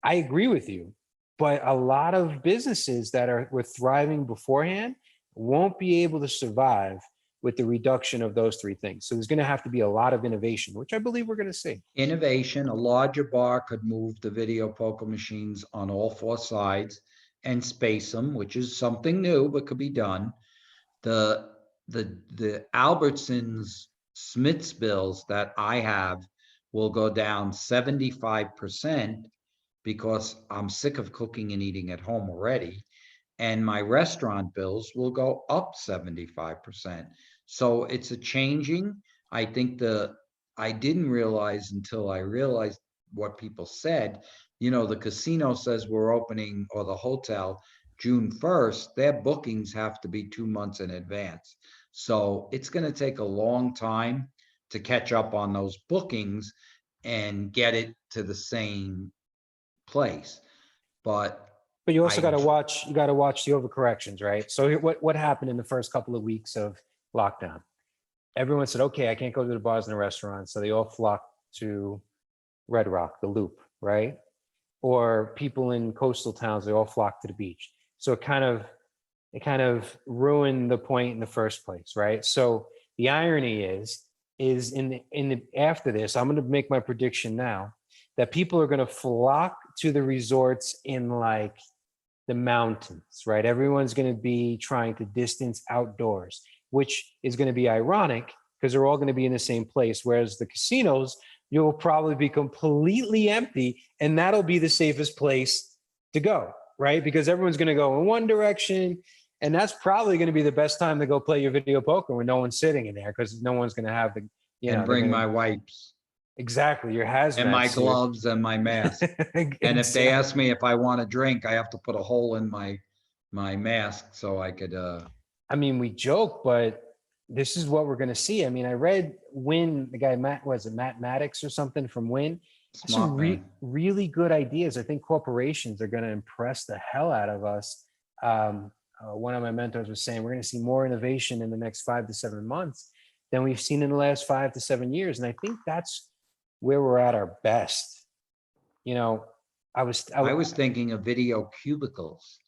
I agree with you. But a lot of businesses that were thriving beforehand won't be able to survive with the reduction of those three things. So there's going to have to be a lot of innovation, which I believe we're going to see. Innovation, a larger bar could move the video poker machines on all four sides and space them, which is something new, but could be done. The Albertsons Smith's bills that I have will go down 75%, because I'm sick of cooking and eating at home already. And my restaurant bills will go up 75%. So it's a changing. I think I didn't realize until I realized what people said. The casino says we're opening, or the hotel, June 1st. Their bookings have to be 2 months in advance. So it's going to take a long time to catch up on those bookings and get it to the same place. But But you also I, got to watch the overcorrections, right? So what happened in the first couple of weeks of lockdown? Everyone said, okay, I can't go to the bars and the restaurants. So they all flocked to Red Rock, the Loop, right? Or people in coastal towns, they all flocked to the beach. So it kind of it kind of ruined the point in the first place, right? So the irony is in the after this, I'm going to make my prediction now that people are going to flock to the resorts in like the mountains, right? Everyone's going to be trying to distance outdoors, which is going to be ironic because they're all going to be in the same place. Whereas the casinos, you'll probably be completely empty, and that'll be the safest place to go, right? Because everyone's going to go in one direction, and that's probably going to be the best time to go play your video poker when no one's sitting in there because no one's going to have the, And they're bring gonna, my wipes exactly your hazmat and my suit. gloves and my mask. And if they ask me if I want a drink, I have to put a hole in my mask so I could, I mean, we joke, but this is what we're going to see. I mean, I read Win, the guy, Matt, was it Matt Maddox or something from Win? Some smart man. really good ideas. I think corporations are going to impress the hell out of us. One of my mentors was saying, we're going to see more innovation in the next 5 to 7 months than we've seen in the last 5 to 7 years. And I think that's where we're at our best. You know, I was thinking of video cubicles.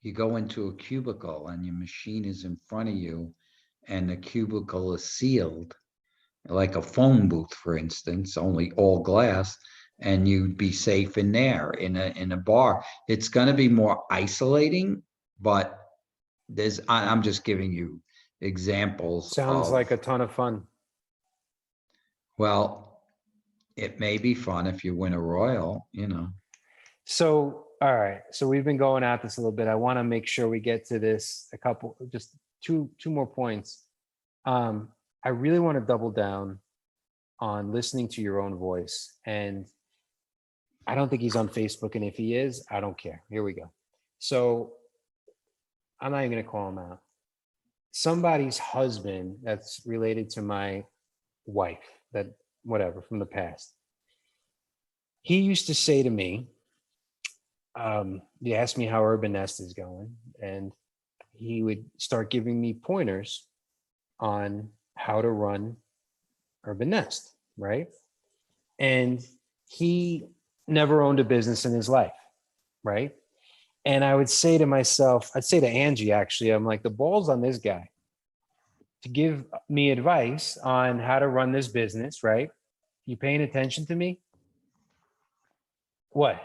You go into a cubicle and your machine is in front of you and the cubicle is sealed, like a phone booth, for instance, only all glass, and you'd be safe in there in a bar. It's going to be more isolating, but I'm just giving you examples sounds of, like a ton of fun. well, it may be fun if you win a royal, you know. So, all right. So we've been going at this a little bit. I want to make sure we get to this a couple, just two more points. I really want to double down on listening to your own voice. And I don't think he's on Facebook. And if he is, I don't care. Here we go. So I'm not even going to call him out. Somebody's husband that's related to my wife, that whatever, from the past. He used to say to me, he asked me how Urban Nest is going, and he would start giving me pointers on how to run Urban Nest, right? And he never owned a business in his life, right? And I would say to myself, I'd say to Angie, actually, I'm like, the ball's on this guy to give me advice on how to run this business, right? You paying attention to me? What?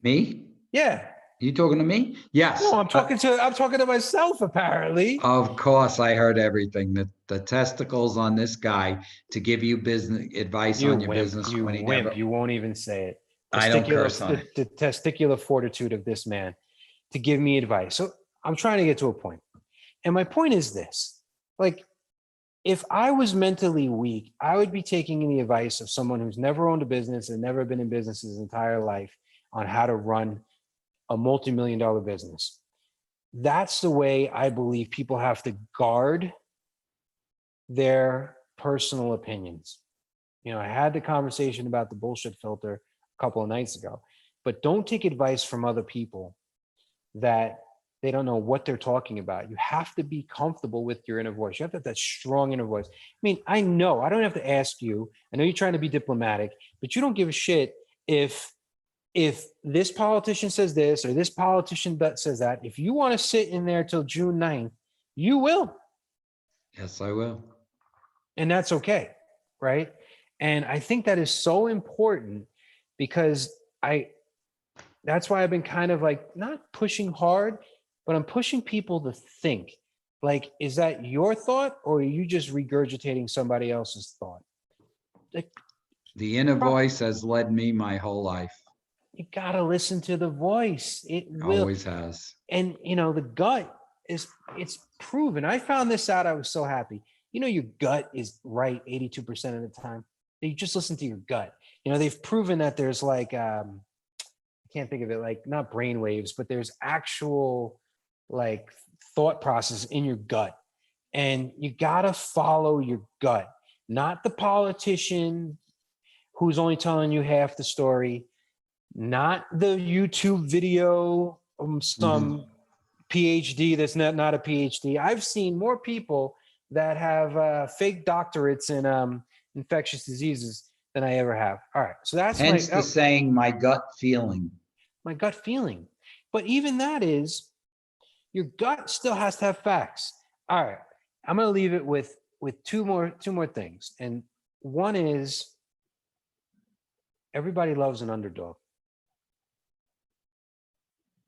Me? Yeah. You talking to me? Yes. No, I'm talking to myself, apparently. Of course, I heard everything. The testicles on this guy to give you business advice You on your wimp, business you when he wimp. never. You won't even say it. I don't curse on it. The testicular fortitude of this man to give me advice. So I'm trying to get to a point. And my point is this, like, if I was mentally weak, I would be taking the advice of someone who's never owned a business and never been in business his entire life on how to run a multi-million-dollar business. That's the way I believe people have to guard their personal opinions. You know, I had the conversation about the bullshit filter a couple of nights ago, but don't take advice from other people that they don't know what they're talking about. You have to be comfortable with your inner voice. You have to have that strong inner voice. I mean, I don't have to ask you. I know you're trying to be diplomatic, but you don't give a shit if this politician says this or this politician says that. If you want to sit in there till June 9th, you will. Yes, I will. And that's okay, right? And I think that is so important because that's why I've been kind of like not pushing hard, but I'm pushing people to think. Like, is that your thought or are you just regurgitating somebody else's thought? Like, The inner voice has led me my whole life. you gotta listen to the voice. It will. Always has. And you know, the gut it's proven. I found this out. I was so happy. You know, your gut is right 82% of the time. You just listen to your gut. You know, they've proven that there's like I can't think of it, like not brain waves, but there's actual like thought process in your gut. And you gotta follow your gut, not the politician who's only telling you half the story, not the YouTube video some PhD that's not a PhD. I've seen more people that have fake doctorates in infectious diseases than I ever have. All right, so that's Hence the saying, my gut feeling. my gut feeling. But even that is, Your gut still has to have facts. All right. I'm going to leave it with two more things. And one is everybody loves an underdog.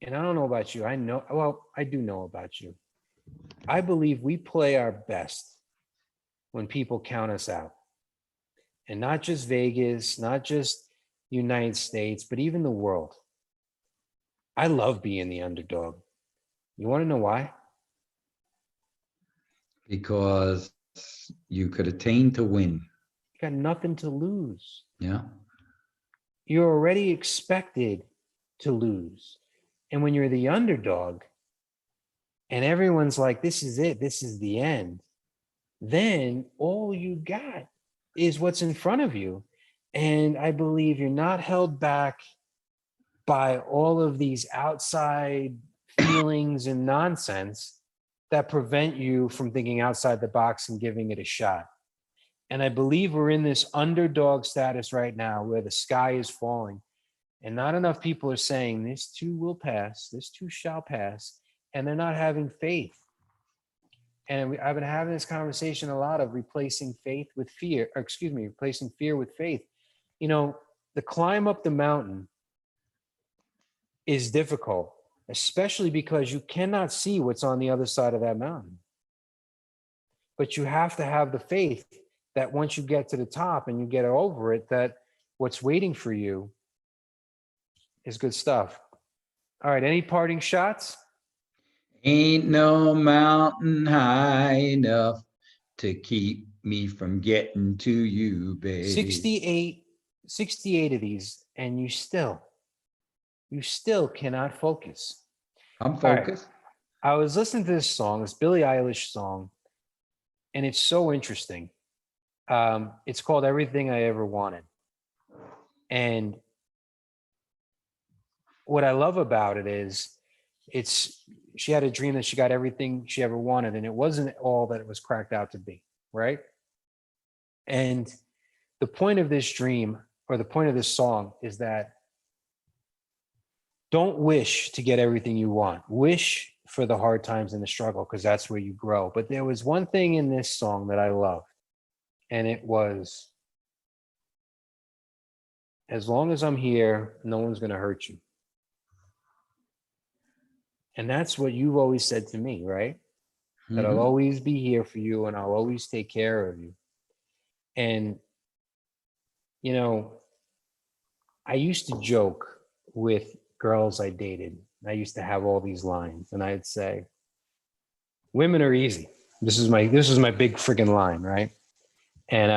And I don't know about you. I do know about you. I believe we play our best when people count us out. And not just Vegas, not just United States, but even the world. I love being the underdog. You want to know why? Because you could attain to win. You got nothing to lose. Yeah. You're already expected to lose. And when you're the underdog and everyone's like, this is it, this is the end, then all you got is what's in front of you. And I believe you're not held back by all of these outside feelings and nonsense that prevent you from thinking outside the box and giving it a shot. And I believe we're in this underdog status right now where the sky is falling. And not enough people are saying this too will pass, this too shall pass, and they're not having faith. And I've been having this conversation a lot of replacing faith with fear, or excuse me, replacing fear with faith. You know, the climb up the mountain is difficult, especially because you cannot see what's on the other side of that mountain. But you have to have the faith that once you get to the top and you get over it, that what's waiting for you is good stuff. All right, any parting shots? Ain't no mountain high enough to keep me from getting to you, baby. 68 of these, and you still cannot focus. I'm focused. I was listening to this song, this Billie Eilish song, and it's so interesting. It's called Everything I Ever Wanted. And what I love about it is she had a dream that she got everything she ever wanted, and it wasn't all that it was cracked out to be, right? And the point of this dream, or the point of this song, is that don't wish to get everything you want. Wish for the hard times and the struggle, because that's where you grow. But there was one thing in this song that I loved, and it was, as long as I'm here, no one's going to hurt you. And that's what you've always said to me, right? That I'll always be here for you and I'll always take care of you. And, you know, I used to joke with girls I dated. I used to have all these lines, and I'd say, women are easy. This is my big freaking line, right? And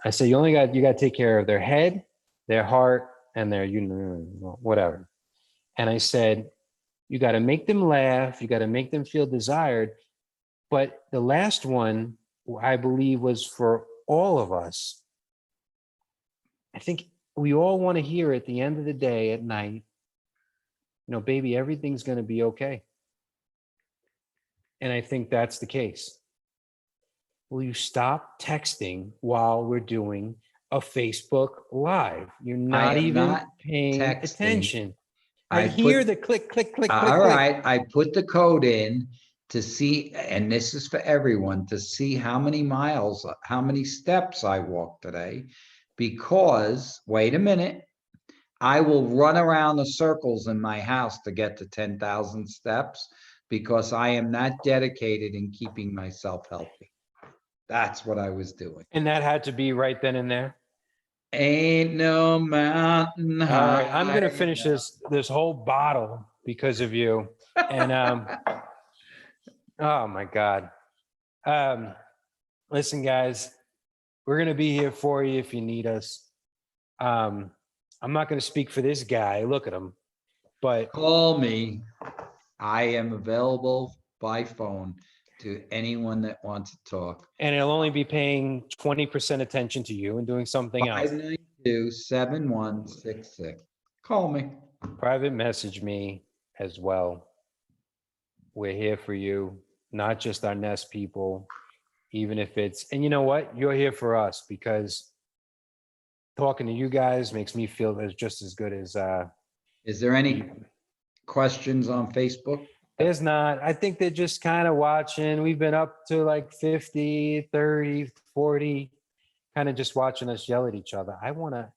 I say, you got to take care of their head, their heart, and their, whatever. And I said, you got to make them laugh. You got to make them feel desired. But the last one, I believe, was for all of us. I think we all want to hear at the end of the day at night, baby, everything's going to be okay. And I think that's the case. Will you stop texting while we're doing a Facebook Live? You're not even paying attention. I hear the click, click, click, click. All right, I put the code in to see, and this is for everyone, to see how many miles, how many steps I walked today. Because, wait a minute, I will run around the circles in my house to get to 10,000 steps because I am not dedicated in keeping myself healthy. That's what I was doing. And that had to be right then and there? Ain't no mountain high. All right, I'm going to finish this whole bottle because of you. And, oh my God. Listen, guys, we're going to be here for you if you need us. I'm not going to speak for this guy. Look at him. But call me. I am available by phone to anyone that wants to talk. And it'll only be paying 20% attention to you and doing something else. 592-7166. Call me. Private message me as well. We're here for you, not just our Nest people, even if it's, and you know what? You're here for us, because talking to you guys makes me feel as just as good as. Is there any questions on Facebook? There's not. I think they're just kind of watching. We've been up to like 50, 30, 40, kind of just watching us yell at each other. I want to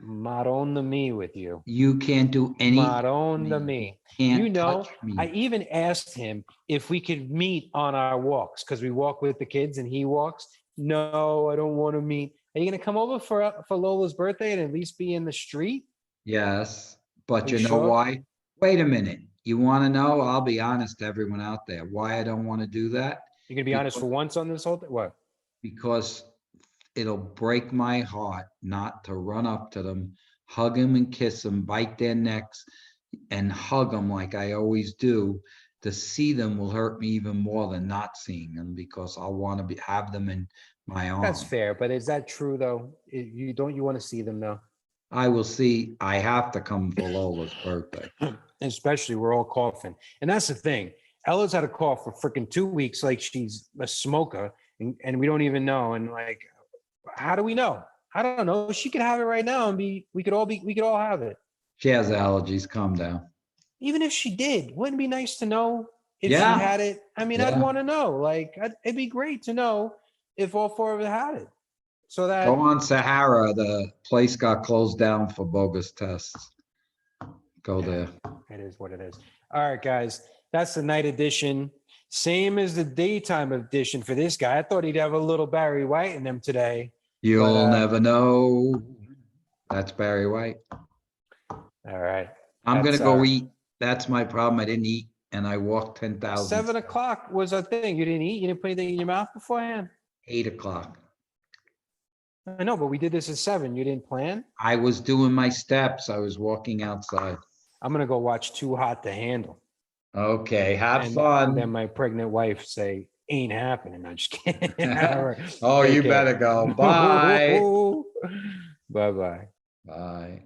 Maron me with you. You can't do anything. Maron You me. can't You know, touch me. I even asked him if we could meet on our walks because we walk with the kids and he walks. No, I don't want to meet. Are you going to come over for Lola's birthday and at least be in the street? Yes, but Are you you know sure? why? Wait a minute. You want to know? I'll be honest to everyone out there. Why I don't want to do that? You're going to be honest for once on this whole thing? What? Because it'll break my heart not to run up to them, hug them and kiss them, bite their necks and hug them like I always do. To see them will hurt me even more than not seeing them because I want to have them in my That's arms. fair, but is that true though? You don't you want to see them though? I will see. I have to come for Lola's birthday. Especially we're all coughing. And that's the thing. Ella's had a cough for freaking 2 weeks, like she's a smoker, and we don't even know. And like, how do we know? I don't know. She could have it right now and we could all have it. She has allergies. Calm down. Even if she did, wouldn't it be nice to know if Yeah. she had it? I mean, I'd Yeah. want to know. Like, it'd be great to know if all four of us had it. So that Go on Sahara. The place got closed down for bogus tests. Go there. it is what it is. All right, guys. That's the night edition. Same as the daytime edition for this guy. I thought he'd have a little Barry White in them today. You'll never know. That's Barry White. All right. I'm gonna That's, go eat. That's my problem. I didn't eat and I walked 10,000. 7 o'clock was a thing. You didn't eat? You didn't put anything in your mouth beforehand? 8 o'clock. I know, but we did this at 7. You didn't plan? I was doing my steps. I was walking outside. I'm going to go watch Too Hot to Handle. Okay, have And fun. then my pregnant wife say, ain't happening. I'm just kidding. All right. Oh, you Take care. better go. Bye. Bye-bye. Bye.